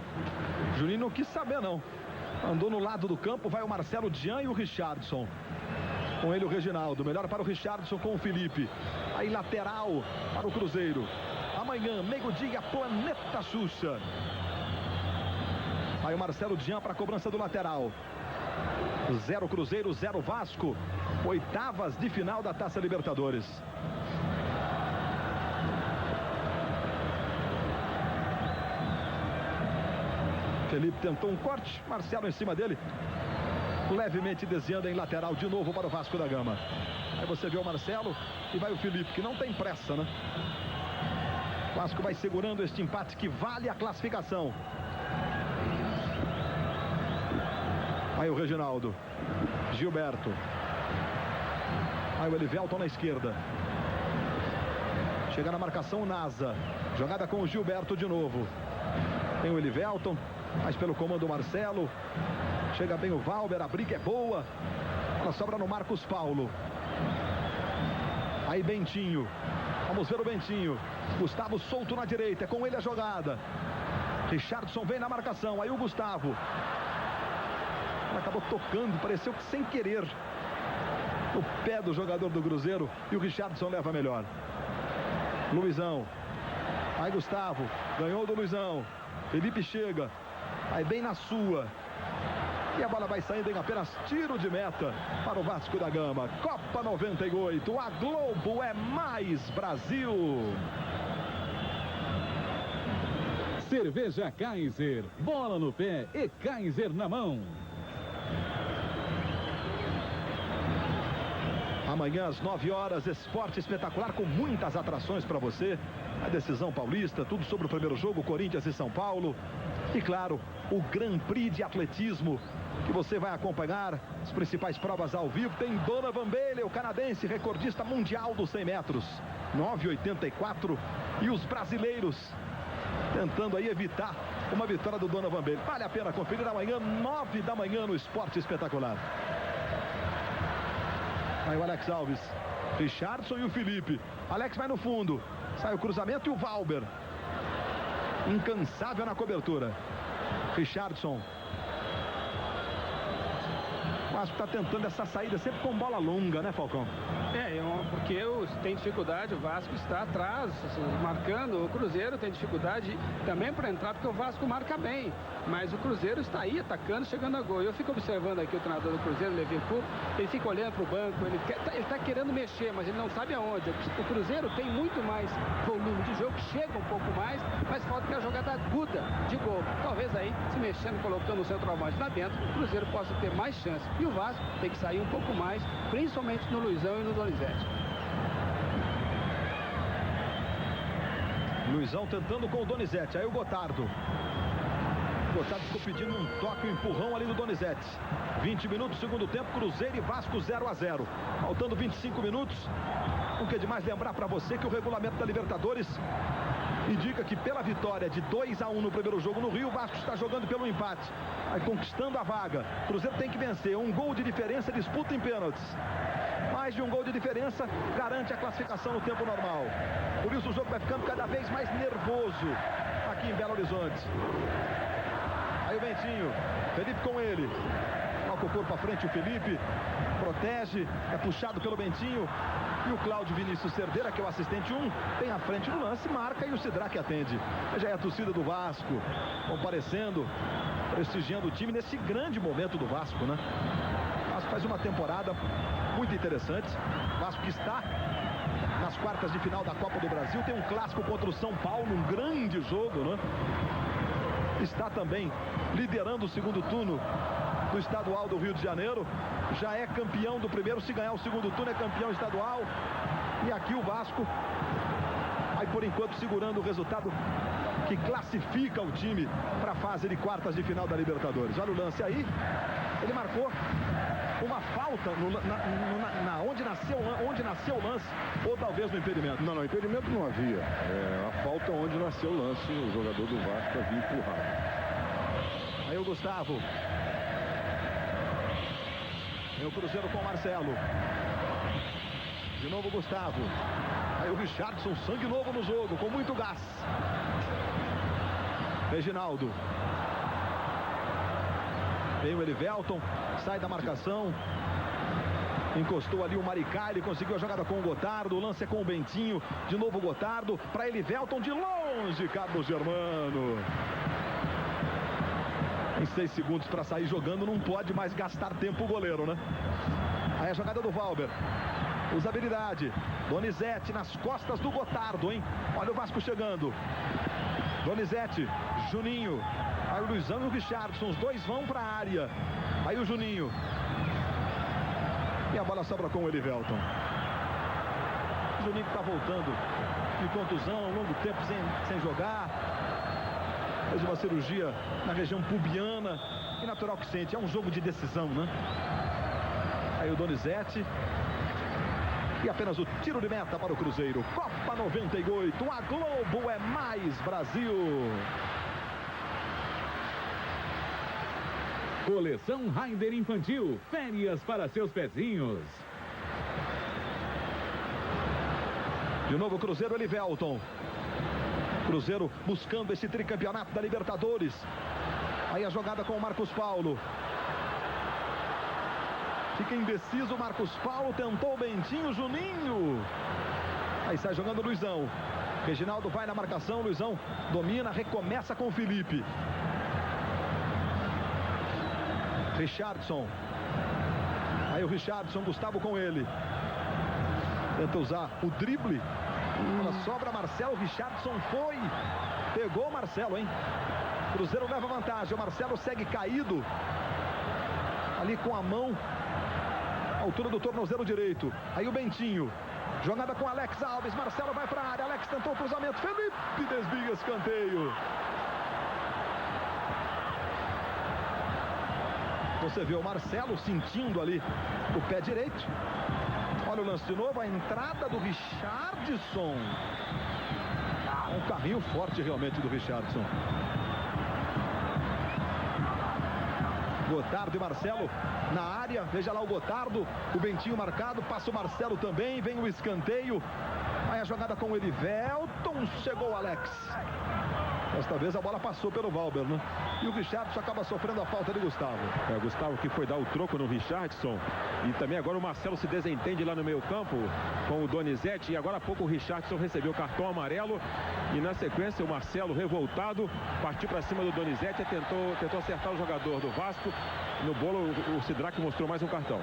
Juninho não quis saber, não. Andou no lado do campo, vai o Marcelo Dian e o Richardson. Com ele o Reginaldo, melhor para o Richardson com o Felipe. Aí lateral para o Cruzeiro. Amanhã, meio-dia, Planeta Xuxa. Aí o Marcelo Dian para a cobrança do lateral. 0 Cruzeiro, 0 Vasco. Oitavas de final da Taça Libertadores. Felipe tentou um corte, Marcelo em cima dele, levemente desviando em lateral de novo para o Vasco da Gama. Aí você vê o Marcelo e vai o Felipe, que não tem pressa, né? O Vasco vai segurando este empate que vale a classificação. Aí o Reginaldo, Gilberto. Aí o Elivelton na esquerda. Chega na marcação o Nasa. Jogada com o Gilberto de novo. Tem o Elivelton. Mas pelo comando Marcelo. Chega bem o Valber, a briga é boa. Ela sobra no Marcos Paulo. Aí Bentinho. Vamos ver o Bentinho. Gustavo solto na direita, com ele a jogada. Richardson vem na marcação, aí o Gustavo. Ela acabou tocando, pareceu que sem querer. O pé do jogador do Cruzeiro e o Richardson leva melhor. Luizão. Aí Gustavo, ganhou do Luizão. Felipe chega. Aí bem na sua. E a bola vai saindo em apenas tiro de meta para o Vasco da Gama. Copa 98. A Globo é mais Brasil. Cerveja Kaiser. Bola no pé e Kaiser na mão. Amanhã às 9 horas, esporte espetacular com muitas atrações para você. A decisão paulista, tudo sobre o primeiro jogo, Corinthians e São Paulo. E claro, o Grand Prix de atletismo, que você vai acompanhar as principais provas ao vivo. Tem Donovan Bailey, o canadense, recordista mundial dos 100 metros, 9,84. E os brasileiros tentando aí evitar uma vitória do Donovan Bailey. Vale a pena conferir amanhã, 9 da manhã, no Esporte Espetacular. Aí o Alex Alves, Richardson e o Felipe. Alex vai no fundo, sai o cruzamento e o Valber. Incansável na cobertura. Richardson. O Vasco está tentando essa saída sempre com bola longa, né, Falcão? Porque tem dificuldade, o Vasco está atrás, marcando. O Cruzeiro tem dificuldade também para entrar, porque o Vasco marca bem. Mas o Cruzeiro está aí atacando, chegando a gol. Eu fico observando aqui o treinador do Cruzeiro, Levi Coupe, ele fica olhando para o banco, ele está querendo mexer, mas ele não sabe aonde. O Cruzeiro tem muito mais volume de jogo, chega um pouco mais, mas falta aquela jogada aguda de gol. Talvez aí, se mexendo, colocando o centroavante lá dentro, o Cruzeiro possa ter mais chance. E o Vasco tem que sair um pouco mais, principalmente no Luizão e no Donizete. Luizão tentando com o Donizete, aí o Gotardo. Gotardo ficou pedindo um toque, um empurrão ali do Donizete. 20 minutos, segundo tempo, Cruzeiro e Vasco 0-0. Faltando 25 minutos. Não quer demais lembrar para você que o regulamento da Libertadores indica que pela vitória de 2-1 no primeiro jogo no Rio, o Vasco está jogando pelo empate, aí conquistando a vaga. Cruzeiro tem que vencer, um gol de diferença, disputa em pênaltis. Mais de um gol de diferença garante a classificação no tempo normal. Por isso o jogo vai ficando cada vez mais nervoso aqui em Belo Horizonte. Aí o Bentinho, Felipe com ele. Coloca o corpo à frente o Felipe, protege, é puxado pelo Bentinho. E o Cláudio Vinícius Cerdeira, que é o assistente 1, tem à frente do lance, marca e o Sidraque atende. Já é a torcida do Vasco comparecendo, prestigiando o time nesse grande momento do Vasco, né? O Vasco faz uma temporada muito interessante. O Vasco que está nas quartas de final da Copa do Brasil, tem um clássico contra o São Paulo, um grande jogo, né? Está também liderando o segundo turno do estadual do Rio de Janeiro, já é campeão do primeiro, se ganhar o segundo turno é campeão estadual. E aqui o Vasco vai por enquanto segurando o resultado que classifica o time para a fase de quartas de final da Libertadores. Olha o lance aí, ele marcou uma falta onde nasceu o lance, ou talvez no impedimento. Não, impedimento não havia. A falta onde nasceu o lance, o jogador do Vasco havia empurrado. Aí o Gustavo. Vem o Cruzeiro com o Marcelo. De novo o Gustavo. Aí o Richardson, sangue novo no jogo, com muito gás. Reginaldo. Vem o Elivelton, sai da marcação. Encostou ali o Maricá, ele conseguiu a jogada com o Gotardo. O lance é com o Bentinho. De novo o Gotardo, para Elivelton de longe, Carlos Germano. Em 6 segundos para sair jogando, não pode mais gastar tempo o goleiro, né? Aí a jogada do Valber. Usabilidade. Donizete nas costas do Gotardo, hein? Olha o Vasco chegando. Donizete, Juninho. Aí o Luizão e o Richardson, os dois vão para a área. Aí o Juninho. E a bola sobra com o Elivelton. O Juninho que está voltando de contusão, longo tempo sem jogar. Fez uma cirurgia na região pubiana. Que natural que sente. É um jogo de decisão, né? Aí o Donizete. E apenas o tiro de meta para o Cruzeiro. Copa 98. A Globo é mais Brasil. Coleção Raider Infantil. Férias para seus pezinhos. De novo o Cruzeiro, Elivelton. Cruzeiro buscando esse tricampeonato da Libertadores. Aí a jogada com o Marcos Paulo. Fica indeciso o Marcos Paulo. Tentou o Bentinho, Juninho. Aí sai jogando o Luizão. Reginaldo vai na marcação. Luizão domina, recomeça com o Felipe. Richardson. Aí o Richardson, Gustavo com ele. Tenta usar o drible. Ela sobra Marcelo, Richardson foi. Pegou o Marcelo, hein? Cruzeiro leva vantagem. O Marcelo segue caído. Ali com a mão. Altura do tornozelo direito. Aí o Bentinho. Jogada com Alex Alves. Marcelo vai para a área. Alex tentou o cruzamento. Felipe desvia, escanteio. Você vê o Marcelo sentindo ali o pé direito. Olha o lance de novo, a entrada do Richardson. Um carrinho forte realmente do Richardson. Gotardo e Marcelo na área. Veja lá o Gotardo, o Bentinho marcado, passa o Marcelo também, vem o escanteio. Aí a jogada com o Elivelton, chegou o Alex. Desta vez a bola passou pelo Valber, né? E o Richardson acaba sofrendo a falta de Gustavo. É, Gustavo que foi dar o troco no Richardson. E também agora o Marcelo se desentende lá no meio campo com o Donizete. E agora há pouco o Richardson recebeu o cartão amarelo. E na sequência o Marcelo, revoltado, partiu para cima do Donizete e tentou acertar o jogador do Vasco. No bolo o Sidraque mostrou mais um cartão.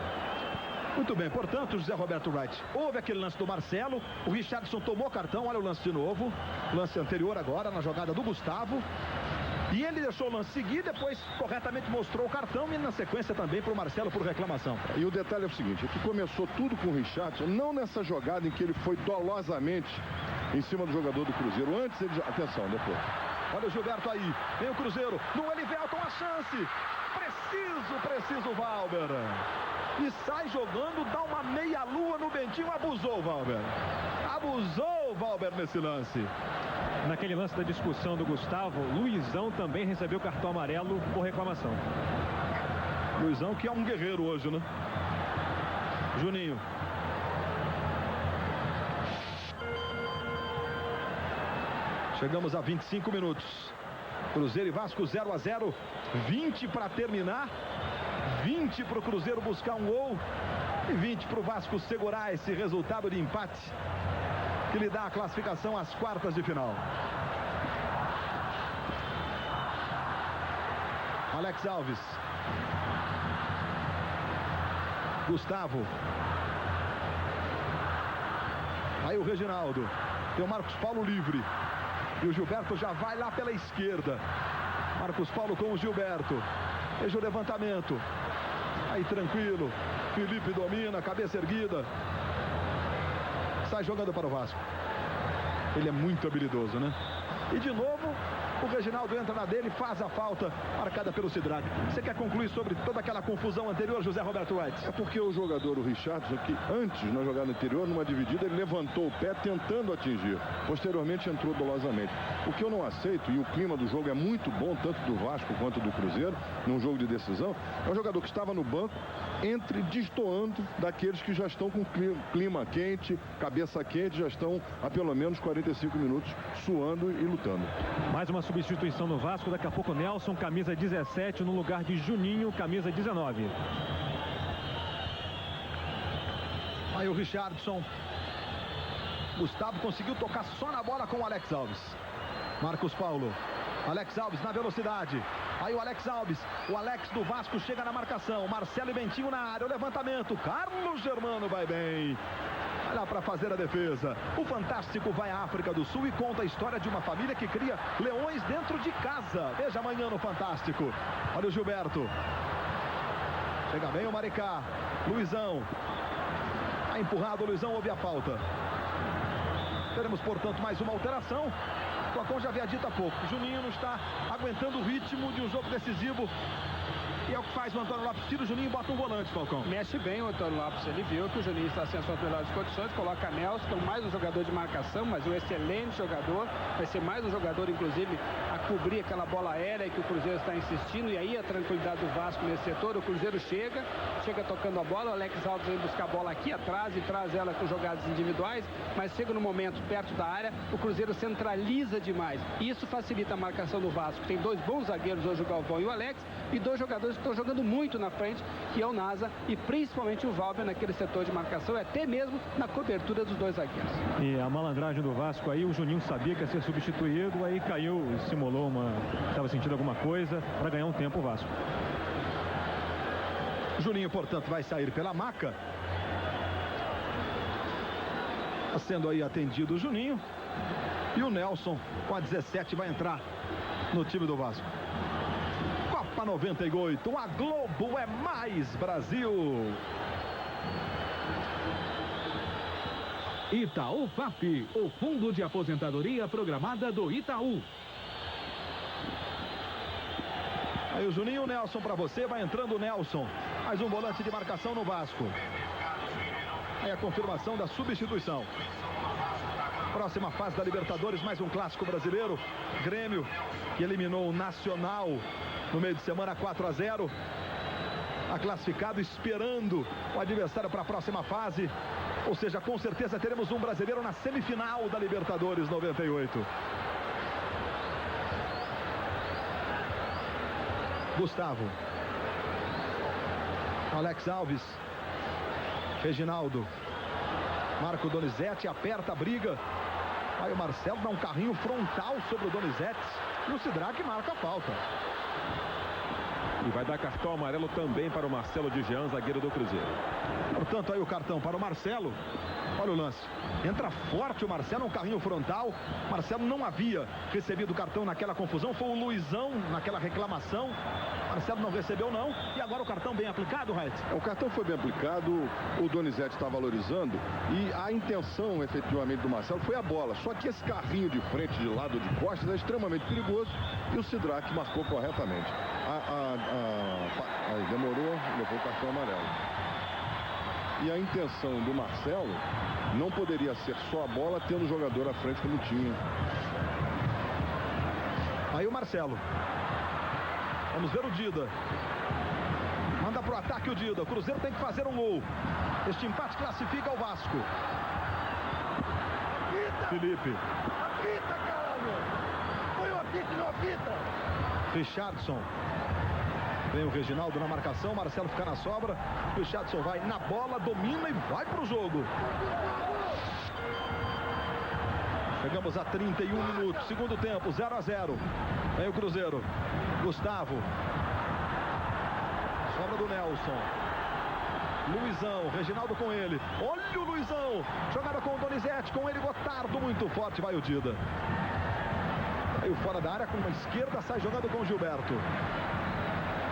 Muito bem, portanto, José Roberto Wright, houve aquele lance do Marcelo, o Richardson tomou cartão, olha o lance de novo, lance anterior agora, na jogada do Gustavo, e ele deixou o lance seguir, depois corretamente mostrou o cartão e na sequência também para o Marcelo por reclamação. E o detalhe é o seguinte, é que começou tudo com o Richardson, não nessa jogada em que ele foi dolosamente em cima do jogador do Cruzeiro, antes ele, atenção, depois, Olha o Gilberto aí. Vem o Cruzeiro. No Elivelton a chance. Preciso o Valber. E sai jogando, dá uma meia-lua no Bentinho. Abusou o Valber. Abusou o Valber nesse lance. Naquele lance da discussão do Gustavo, Luizão também recebeu cartão amarelo por reclamação. Luizão que é um guerreiro hoje, né? Juninho. Chegamos a 25 minutos. Cruzeiro e Vasco 0-0. 20 para terminar. 20 para o Cruzeiro buscar um gol. E 20 para o Vasco segurar esse resultado de empate que lhe dá a classificação às quartas de final. Alex Alves. Gustavo. Aí o Reginaldo. Tem o Marcos Paulo livre. E o Gilberto já vai lá pela esquerda. Marcos Paulo com o Gilberto. Veja o levantamento. Aí tranquilo. Felipe domina, cabeça erguida. Sai jogando para o Vasco. Ele é muito habilidoso, né? E de novo, o Reginaldo entra na dele, faz a falta marcada pelo Sidraque. Você quer concluir sobre toda aquela confusão anterior, José Roberto White? É porque o jogador, o Richardson, que antes, na jogada anterior, numa dividida, ele levantou o pé tentando atingir. Posteriormente entrou dolosamente. O que eu não aceito, e o clima do jogo é muito bom, tanto do Vasco quanto do Cruzeiro, num jogo de decisão, é um jogador que estava no banco, entre destoando daqueles que já estão com clima quente, cabeça quente, já estão há pelo menos 45 minutos suando e lutando. Mais uma substituição no Vasco, daqui a pouco Nelson, camisa 17, no lugar de Juninho, camisa 19. Aí o Richardson. Gustavo conseguiu tocar só na bola com o Alex Alves. Marcos Paulo. Alex Alves na velocidade. Aí o Alex Alves. O Alex do Vasco chega na marcação. Marcelo e Bentinho na área. O levantamento. Carlos Germano vai bem. Vai lá para fazer a defesa. O Fantástico vai à África do Sul e conta a história de uma família que cria leões dentro de casa. Veja amanhã no Fantástico. Olha o Gilberto. Chega bem o Maricá. Luizão. Tá empurrado o Luizão, houve a falta. Teremos, portanto, mais uma alteração. O Falcão já havia dito há pouco. Juninho não está aguentando o ritmo de um jogo decisivo. E é o que faz o Antônio Lopes. Tira o Juninho e bota um volante, Falcão. Mexe bem o Antônio Lopes. Ele viu que o Juninho está sem as suas melhores condições. Coloca Nelson, mais um jogador de marcação, mas um excelente jogador. Vai ser mais um jogador, inclusive, a cobrir aquela bola aérea que o Cruzeiro está insistindo. E aí a tranquilidade do Vasco nesse setor. O Cruzeiro chega tocando a bola. O Alex Alves vem buscar a bola aqui atrás e traz ela com jogadas individuais. Mas chega no momento perto da área, o Cruzeiro centraliza demais. E isso facilita a marcação do Vasco. Tem dois bons zagueiros hoje, o Galvão e o Alex, e dois jogadores que estão jogando muito na frente, que é o Nasa e principalmente o Valber naquele setor de marcação, e até mesmo na cobertura dos dois zagueiros. E a malandragem do Vasco aí, o Juninho sabia que ia ser substituído, aí caiu, simulou estava sentindo alguma coisa para ganhar um tempo o Vasco. Juninho, portanto, vai sair pela maca. Está sendo aí atendido o Juninho. E o Nelson, com a 17, vai entrar no time do Vasco. Copa 98, a Globo é mais Brasil. Itaú FAP, o fundo de aposentadoria programada do Itaú. Aí o Juninho, o Nelson para você, vai entrando o Nelson. Mais um volante de marcação no Vasco. Aí a confirmação da substituição. Próxima fase da Libertadores, mais um clássico brasileiro. Grêmio, que eliminou o Nacional no meio de semana 4-0. Está classificado, esperando o adversário para a próxima fase. Ou seja, com certeza teremos um brasileiro na semifinal da Libertadores 98. Gustavo. Alex Alves. Reginaldo. Marco Donizete aperta a briga. Aí o Marcelo dá um carrinho frontal sobre o Donizete. E o Sidraque marca a falta. E vai dar cartão amarelo também para o Marcelo de Jean, zagueiro do Cruzeiro. Portanto, aí o cartão para o Marcelo. Olha o lance. Entra forte o Marcelo, um carrinho frontal. Marcelo não havia recebido o cartão naquela confusão. Foi o Luizão naquela reclamação. Marcelo não recebeu não. E agora o cartão bem aplicado, Raid? O cartão foi bem aplicado. O Donizete está valorizando. E a intenção, efetivamente, do Marcelo foi a bola. Só que esse carrinho de frente, de lado, de costas, é extremamente perigoso. E o Sidraque marcou corretamente. Aí demorou, levou o cartão amarelo. E a intenção do Marcelo não poderia ser só a bola, tendo o jogador à frente como tinha. Aí o Marcelo. Vamos ver o Dida. Manda pro ataque o Dida. O Cruzeiro tem que fazer um gol. Este empate classifica o Vasco. Felipe. Apita, caralho! Foi o apito, não apita! Richardson. Vem o Reginaldo na marcação, Marcelo fica na sobra. Richardson vai na bola, domina e vai pro jogo. Chegamos a 31 minutos, segundo tempo, 0-0. Vem o Cruzeiro. Gustavo. Sobra do Nelson. Luizão, Reginaldo com ele. Olha o Luizão. Jogada com o Donizete, com ele Gotardo, muito forte, vai o Dida. Aí fora da área com a esquerda, sai jogando com o Gilberto.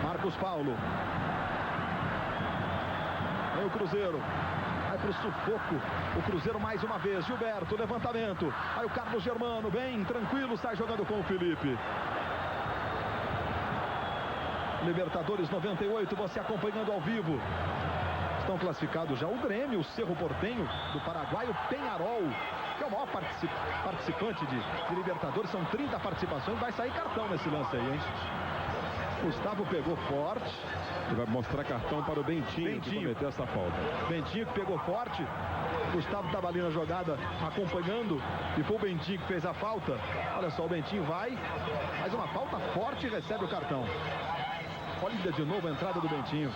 Marcos Paulo. Aí o Cruzeiro. Vai pro sufoco. O Cruzeiro mais uma vez. Gilberto, levantamento. Aí o Carlos Germano, bem tranquilo, sai jogando com o Felipe. Libertadores 98, você acompanhando ao vivo. Estão classificados já o Grêmio, o Cerro Porteño do Paraguai, o Peñarol, que é o maior participante de Libertadores. São 30 participações. Vai sair cartão nesse lance aí, hein? Gustavo pegou forte. E vai mostrar cartão para o Bentinho que cometeu essa falta. Bentinho que pegou forte. Gustavo estava ali na jogada acompanhando. E foi o Bentinho que fez a falta. Olha só, o Bentinho vai. Faz uma falta forte e recebe o cartão. Olha de novo a entrada do Bentinho.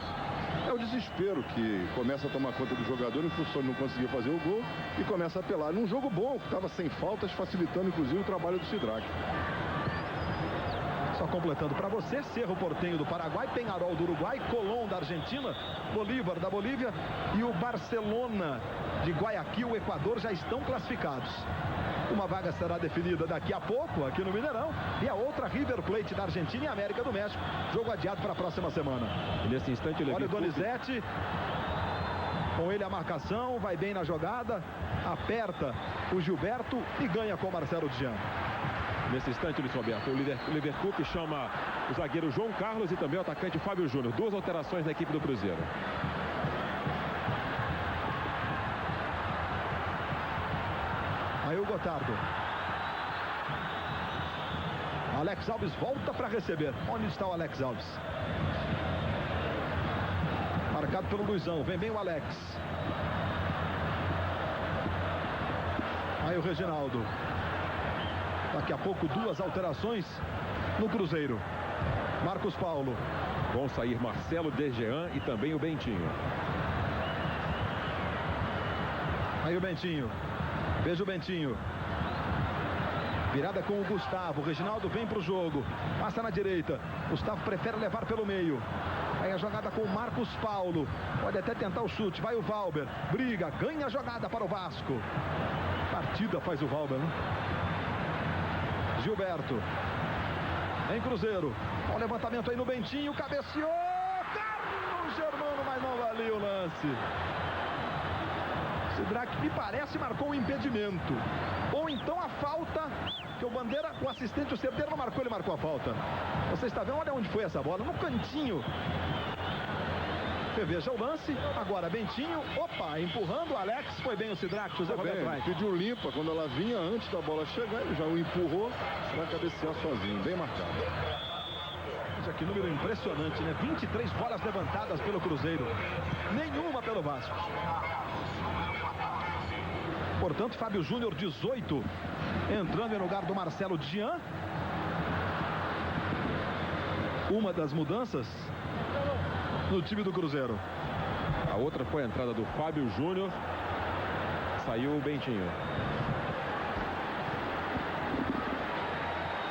É o desespero que começa a tomar conta do jogador em função de não conseguir fazer o gol. E começa a apelar. Num jogo bom, que estava sem faltas, facilitando inclusive o trabalho do Sidraque. Só completando para você, Cerro Porteño do Paraguai, Peñarol do Uruguai, Colón da Argentina, Bolívar da Bolívia e o Barcelona de Guayaquil, Equador, já estão classificados. Uma vaga será definida daqui a pouco aqui no Mineirão e a outra River Plate da Argentina e América do México, jogo adiado para a próxima semana. E nesse instante o olha o Donizete, com ele a marcação, vai bem na jogada, aperta o Gilberto e ganha com o Marcelo Dian. Nesse instante, Luiz Roberto, o Leverkusen chama o zagueiro João Carlos e também o atacante Fábio Júnior. Duas alterações na equipe do Cruzeiro. Aí o Gotardo. Alex Alves volta para receber. Onde está o Alex Alves? Marcado pelo Luizão. Vem bem o Alex. Aí o Reginaldo. Daqui a pouco duas alterações no Cruzeiro. Marcos Paulo. Vão sair Marcelo Dejean e também o Bentinho. Aí o Bentinho. Veja o Bentinho. Virada com o Gustavo. O Reginaldo vem para o jogo. Passa na direita. Gustavo prefere levar pelo meio. Aí a jogada com o Marcos Paulo. Pode até tentar o chute. Vai o Valber. Briga. Ganha a jogada para o Vasco. Partida faz o Valber, né? Gilberto. Em Cruzeiro. Olha o levantamento aí no Bentinho. Cabeceou. Carlos Germano, mas não valia o lance. Sidraque, me parece, marcou um impedimento. Ou então a falta, que o Bandeira, o assistente, o Cerdeiro não marcou, ele marcou a falta. Você está vendo? Olha onde foi essa bola, no cantinho. Veja o lance, agora Bentinho, opa, empurrando o Alex, foi bem o Sidraque, José Roberto Wright. Pediu limpa, quando ela vinha antes da bola chegar, ele já o empurrou para cabecear sozinho, bem marcado. Veja que número impressionante, né? 23 bolas levantadas pelo Cruzeiro, nenhuma pelo Vasco. Portanto, Fábio Júnior, 18, entrando em lugar do Marcelo Dian. Uma das mudanças no time do Cruzeiro. A outra foi a entrada do Fábio Júnior. Saiu o Bentinho.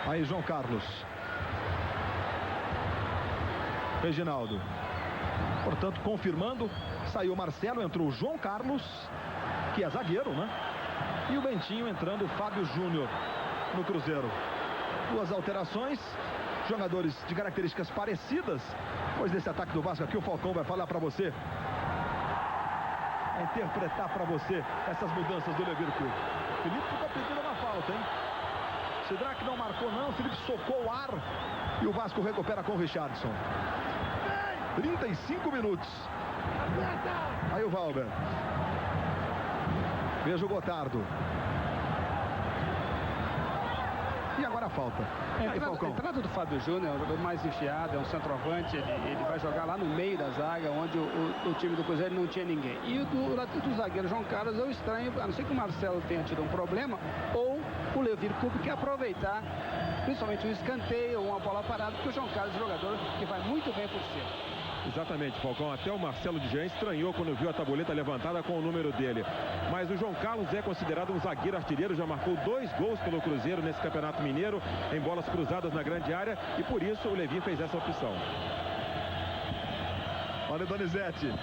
Aí João Carlos. Reginaldo. Portanto, confirmando, saiu o Marcelo, entrou o João Carlos. que é zagueiro, né? E o Bentinho entrando, o Fábio Júnior no Cruzeiro. Duas alterações, jogadores de características parecidas. Depois desse ataque do Vasco aqui, o Falcão vai falar para você, vai interpretar para você essas mudanças do Levir Coupe. Felipe ficou pedindo uma falta, hein? Sidraque não marcou não, Felipe socou o ar e o Vasco recupera com o Richardson. 35 minutos. Aí o Valber. Veja o Gotardo. E agora a falta. A entrada do Fábio Júnior é um jogador mais enfiado, é um centroavante, ele vai jogar lá no meio da zaga, onde o time do Cruzeiro não tinha ninguém. E do zagueiro João Carlos eu estranho, a não ser que o Marcelo tenha tido um problema, ou o Levir Coupe quer aproveitar, principalmente um escanteio ou uma bola parada, porque o João Carlos é um jogador que vai muito bem por cima. Exatamente, Falcão. Até o Marcelo de Jean estranhou quando viu a tabuleta levantada com o número dele. Mas o João Carlos é considerado um zagueiro artilheiro, já marcou 2 gols pelo Cruzeiro nesse Campeonato Mineiro, em bolas cruzadas na grande área, e por isso o Levi fez essa opção. Olha o Donizete.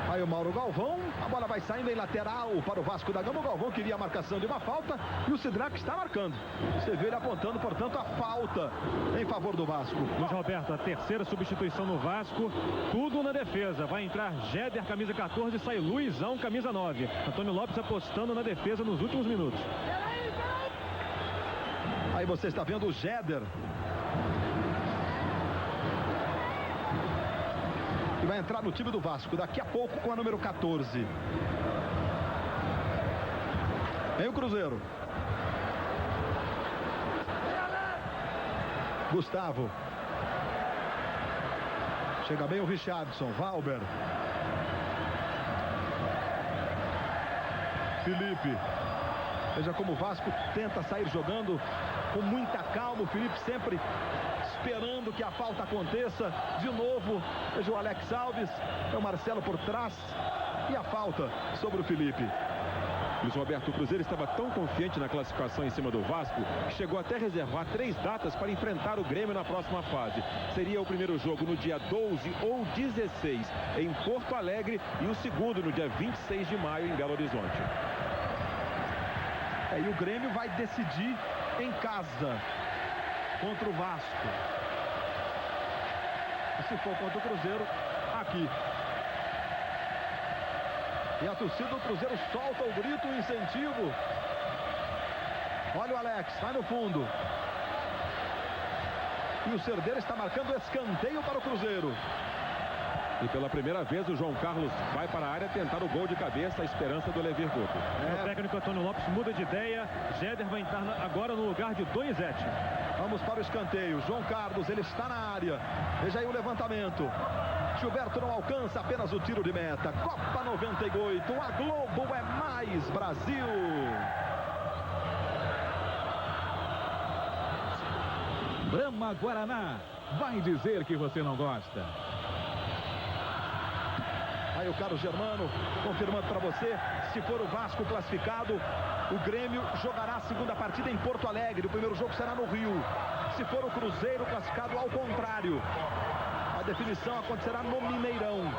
Aí o Mauro Galvão, a bola vai saindo em lateral para o Vasco da Gama. O Galvão queria a marcação de uma falta e o Sidraque está marcando. Você vê ele apontando, portanto, a falta em favor do Vasco. Luiz Roberto, a terceira substituição no Vasco, tudo na defesa. Vai entrar Jéder, camisa 14, sai Luizão, camisa 9. Antônio Lopes apostando na defesa nos últimos minutos. Aí você está vendo o Jéder. Que vai entrar no time do Vasco daqui a pouco com a número 14. Vem o Cruzeiro. Gustavo. Chega bem o Richardson. Valber. Felipe. Veja como o Vasco tenta sair jogando com muita calma. O Felipe sempre esperando que a falta aconteça. De novo, veja o Alex Alves, é o Marcelo por trás e a falta sobre o Felipe. Luiz Roberto, o Cruzeiro estava tão confiante na classificação em cima do Vasco que chegou até a reservar 3 datas para enfrentar o Grêmio na próxima fase. Seria o primeiro jogo no dia 12 ou 16 em Porto Alegre e o segundo no dia 26 de maio em Belo Horizonte. E o Grêmio vai decidir em casa contra o Vasco. E se for contra o Cruzeiro, aqui. E a torcida do Cruzeiro solta o grito, o incentivo. Olha o Alex, vai no fundo. E o Cerdeira está marcando escanteio para o Cruzeiro. E pela primeira vez o João Carlos vai para a área tentar o gol de cabeça, a esperança do Levir Coupe. O técnico Antônio Lopes muda de ideia. Jéder vai entrar agora no lugar de Donizete. Vamos para o escanteio. João Carlos, ele está na área. Veja aí o levantamento. Gilberto não alcança, apenas o tiro de meta. Copa 98, a Globo é mais Brasil. Brahma Guaraná, vai dizer que você não gosta. Aí o Carlos Germano confirmando para você, se for o Vasco classificado, o Grêmio jogará a segunda partida em Porto Alegre. O primeiro jogo será no Rio. Se for o Cruzeiro classificado, ao contrário. A definição acontecerá no Mineirão.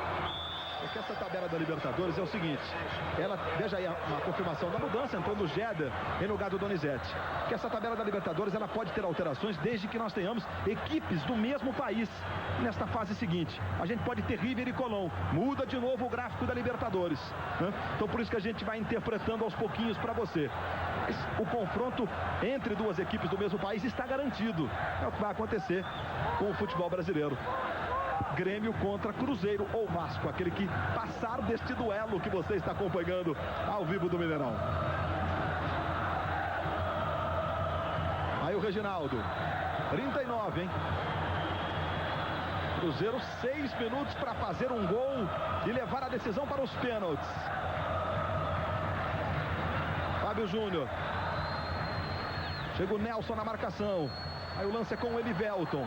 Porque essa tabela da Libertadores é o seguinte, veja aí uma confirmação da mudança, entrando o Jéder em lugar do Donizete. Que essa tabela da Libertadores, ela pode ter alterações desde que nós tenhamos equipes do mesmo país nesta fase seguinte. A gente pode ter River e Colón, muda de novo o gráfico da Libertadores, né? Então por isso que a gente vai interpretando aos pouquinhos para você. O confronto entre duas equipes do mesmo país está garantido. É o que vai acontecer com o futebol brasileiro. Grêmio contra Cruzeiro ou Vasco, aquele que passar deste duelo que você está acompanhando ao vivo do Mineirão. Aí o Reginaldo, 39, hein? Cruzeiro 6 minutos para fazer um gol e levar a decisão para os pênaltis. Fábio Júnior. Chega o Nelson na marcação. Aí o lance é com o Elivelton.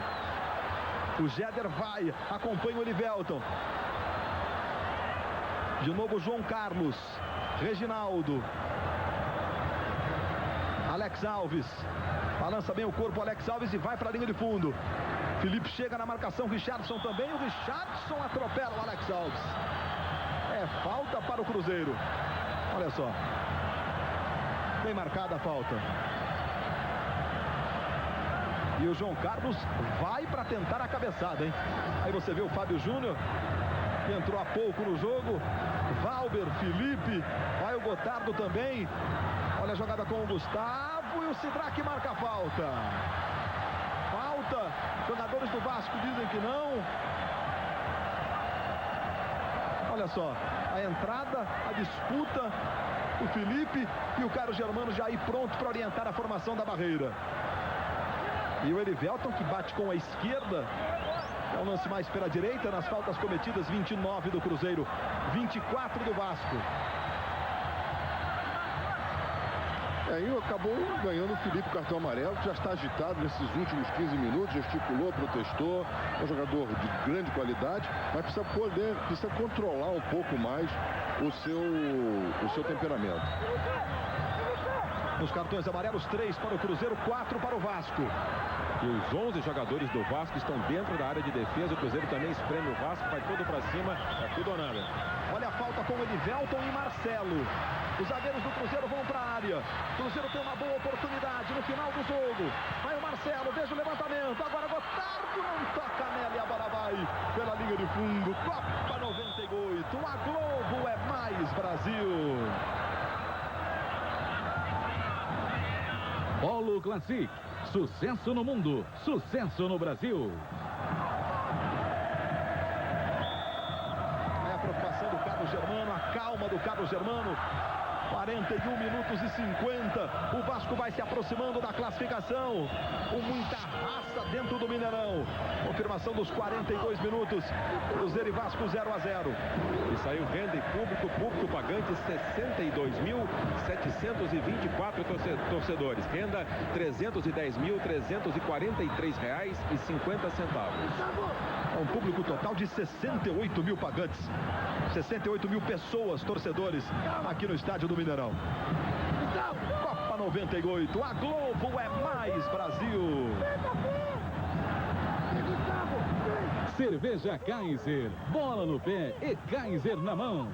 O Jéder vai, acompanha o Elivelton. De novo o João Carlos. Reginaldo. Alex Alves. Balança bem o corpo Alex Alves e vai para a linha de fundo. Felipe chega na marcação, Richardson também. O Richardson atropela o Alex Alves. É falta para o Cruzeiro. Olha só. Bem marcada a falta. E o João Carlos vai para tentar a cabeçada, hein? Aí você vê o Fábio Júnior, que entrou há pouco no jogo. Valber, Felipe, vai o Gotardo também. Olha a jogada com o Gustavo e o Sidraque marca a falta. Falta. Jogadores do Vasco dizem que não. Olha só, a entrada, a disputa, o Felipe e o Carlos Germano já aí pronto para orientar a formação da barreira. E o Elivelton que bate com a esquerda. É um lance mais pela direita nas faltas cometidas. 29 do Cruzeiro, 24 do Vasco. Aí acabou ganhando o Felipe cartão amarelo, que já está agitado nesses últimos 15 minutos, gesticulou, protestou. É um jogador de grande qualidade, mas precisa controlar um pouco mais o seu temperamento. Os cartões amarelos, 3 para o Cruzeiro, 4 para o Vasco. E os 11 jogadores do Vasco estão dentro da área de defesa. O Cruzeiro também espreme o Vasco, vai todo para cima, é tudo ou nada. Olha a falta com o Elivelton e Marcelo. Os zagueiros do Cruzeiro vão para a área. O Cruzeiro tem uma boa oportunidade no final do jogo. Vai o Marcelo, veja o levantamento. Agora Gotardo não toca nela e a bola vai pela linha de fundo. Copa 98. A Globo é mais Brasil. Polo Classic. Sucesso no mundo, sucesso no Brasil. É a preocupação do Carlos Germano, a calma do Carlos Germano. 41 minutos e 50. O Vasco vai se aproximando da classificação. Com muita raça dentro do Mineirão. Confirmação dos 42 minutos. Cruzeiro e Vasco 0-0. E saiu renda e público pagante 62.724 torcedores. Renda R$310.343,50. É um público total de 68 mil pagantes. 68 mil pessoas, torcedores, aqui no estádio do Mineirão. Copa 98, a Globo é mais Brasil. Cerveja Kaiser, bola no pé e Kaiser na mão.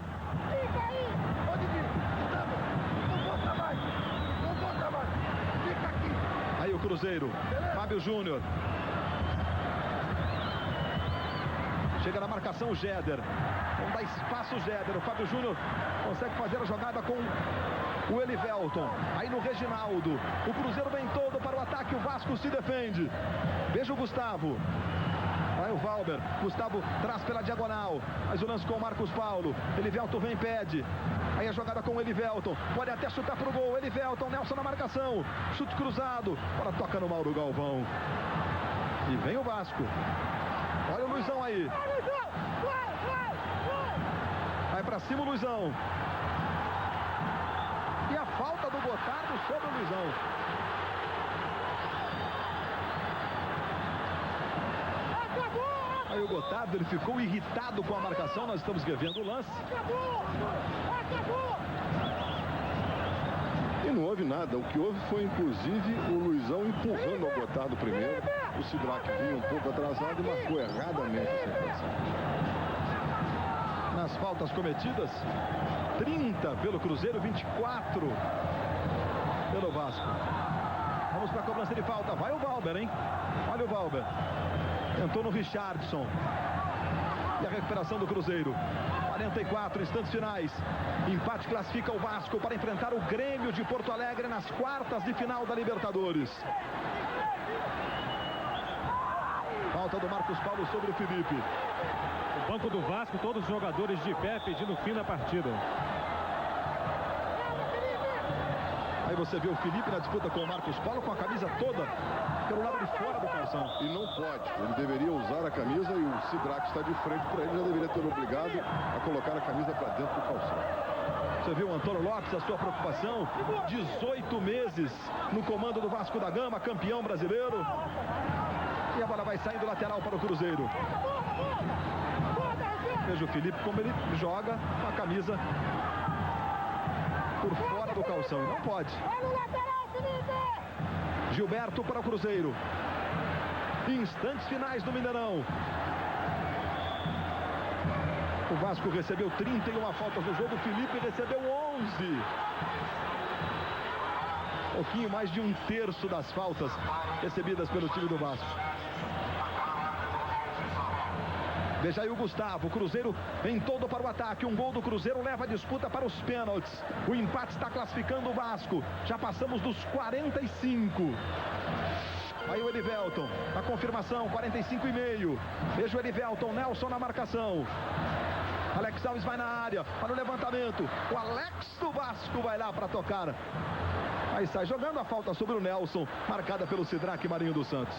Fica aí! Ô, Didi, não volta mais! Não volta mais! Fica aqui! Aí o Cruzeiro, Fábio Júnior. Chega na marcação o Jéder. Vamos dar espaço o Jéder. O Fábio Júnior consegue fazer a jogada com o Elivelton. Aí no Reginaldo. O Cruzeiro vem todo para o ataque. O Vasco se defende. Veja o Gustavo. Vai o Valber. Gustavo traz pela diagonal. Faz o lance com o Marcos Paulo. Elivelton vem e pede. Aí a jogada com o Elivelton. Pode até chutar para o gol. Elivelton, Nelson na marcação. Chute cruzado. Bola toca no Mauro Galvão. E vem o Vasco. Olha o Luizão aí. Vai pra cima o Luizão. E a falta do Gotardo sobre o Luizão. Aí o Gotardo, ele ficou irritado com a marcação. Nós estamos revendo o lance. E não houve nada. O que houve foi, inclusive, o Luizão empurrando o Gotardo primeiro. O Sidraque vinha um pouco atrasado e marcou erradamente essa intenção. Nas faltas cometidas, 30 pelo Cruzeiro, 24 pelo Vasco. Vamos para a cobrança de falta. Vai o Valber, hein? Olha o Valber. Tentou no Richardson. E a recuperação do Cruzeiro. 44 instantes finais. Empate classifica o Vasco para enfrentar o Grêmio de Porto Alegre nas quartas de final da Libertadores. Falta do Marcos Paulo sobre o Felipe. O banco do Vasco, todos os jogadores de pé pedindo o fim da partida. Aí você vê o Felipe na disputa com o Marcos Paulo com a camisa toda pelo lado de fora do calção. E não pode. Ele deveria usar a camisa e o Sidraque está de frente para ele. Já deveria ter obrigado a colocar a camisa para dentro do calção. Você viu o Antônio Lopes, a sua preocupação. 18 meses no comando do Vasco da Gama, campeão brasileiro. E a bola vai saindo lateral para o Cruzeiro. Veja o Felipe como ele joga com a camisa por fora do calção. Não pode. Gilberto para o Cruzeiro. Instantes finais do Mineirão. O Vasco recebeu 31 faltas no jogo, o Felipe recebeu 11. Pouquinho mais de um terço das faltas recebidas pelo time do Vasco. Veja aí o Gustavo, o Cruzeiro vem todo para o ataque, um gol do Cruzeiro leva a disputa para os pênaltis. O empate está classificando o Vasco, já passamos dos 45. Aí o Erivelton, a confirmação, 45,5. Veja o Erivelton, Nelson na marcação. Alex Alves vai na área, para o levantamento. O Alex do Vasco vai lá para tocar. Aí sai jogando a falta sobre o Nelson, marcada pelo Sidraque Marinho dos Santos.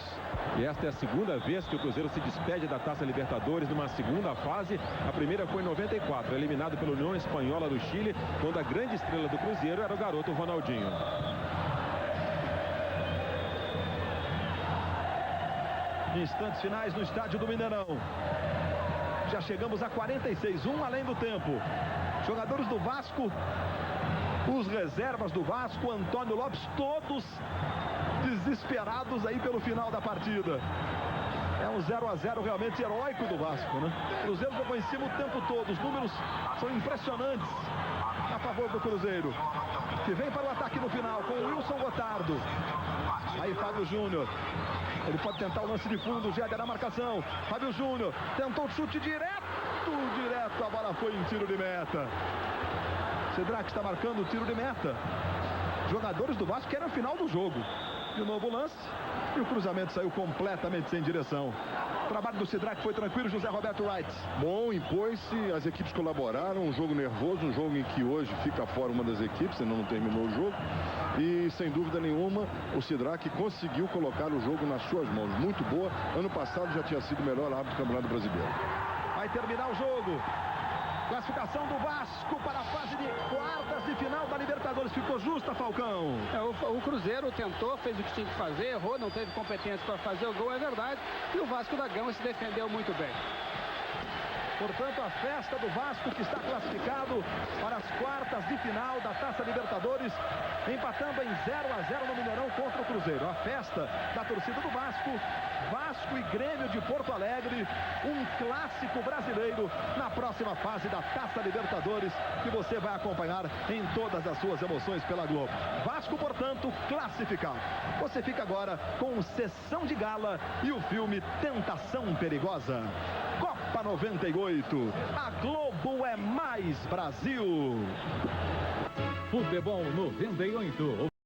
E esta é a segunda vez que o Cruzeiro se despede da Taça Libertadores numa segunda fase. A primeira foi em 94, eliminado pela União Espanhola do Chile, quando a grande estrela do Cruzeiro era o garoto Ronaldinho. Instantes finais no estádio do Mineirão. Já chegamos a 46, além do tempo. Jogadores do Vasco, os reservas do Vasco, Antônio Lopes, todos desesperados aí pelo final da partida. É um 0-0 realmente heróico do Vasco, né? O Cruzeiro jogou em cima o tempo todo, os números são impressionantes a favor do Cruzeiro, que vem para o ataque no final com o Wilson Gotardo. Aí Fábio Júnior, ele pode tentar o lance de fundo, Jéder na marcação. Fábio Júnior tentou o chute direto, a bola foi em tiro de meta. Sidraque está marcando o tiro de meta. Jogadores do Vasco querem o final do jogo. De novo lance e o cruzamento saiu completamente sem direção. O trabalho do Sidraque foi tranquilo, José Roberto Wright. Bom, impôs-se, as equipes colaboraram, um jogo nervoso, um jogo em que hoje fica fora uma das equipes, ainda não terminou o jogo. E sem dúvida nenhuma, o Sidraque conseguiu colocar o jogo nas suas mãos. Muito boa, ano passado já tinha sido o melhor árbitro do Campeonato Brasileiro. Vai terminar o jogo. Classificação do Vasco para a fase de quartas de final da Libertadores. Ficou justa, Falcão? O Cruzeiro tentou, fez o que tinha que fazer, errou, não teve competência para fazer o gol, é verdade. E o Vasco da Gama se defendeu muito bem. Portanto, a festa do Vasco, que está classificado para as quartas de final da Taça Libertadores, empatando em 0-0 no Mineirão contra o Cruzeiro. A festa da torcida do Vasco, Vasco e Grêmio de Porto Alegre, um clássico brasileiro na próxima fase da Taça Libertadores, que você vai acompanhar em todas as suas emoções pela Globo. Vasco, portanto, classificado. Você fica agora com Sessão de Gala e o filme Tentação Perigosa. Copa 98, a Globo é mais Brasil. Futebol 98.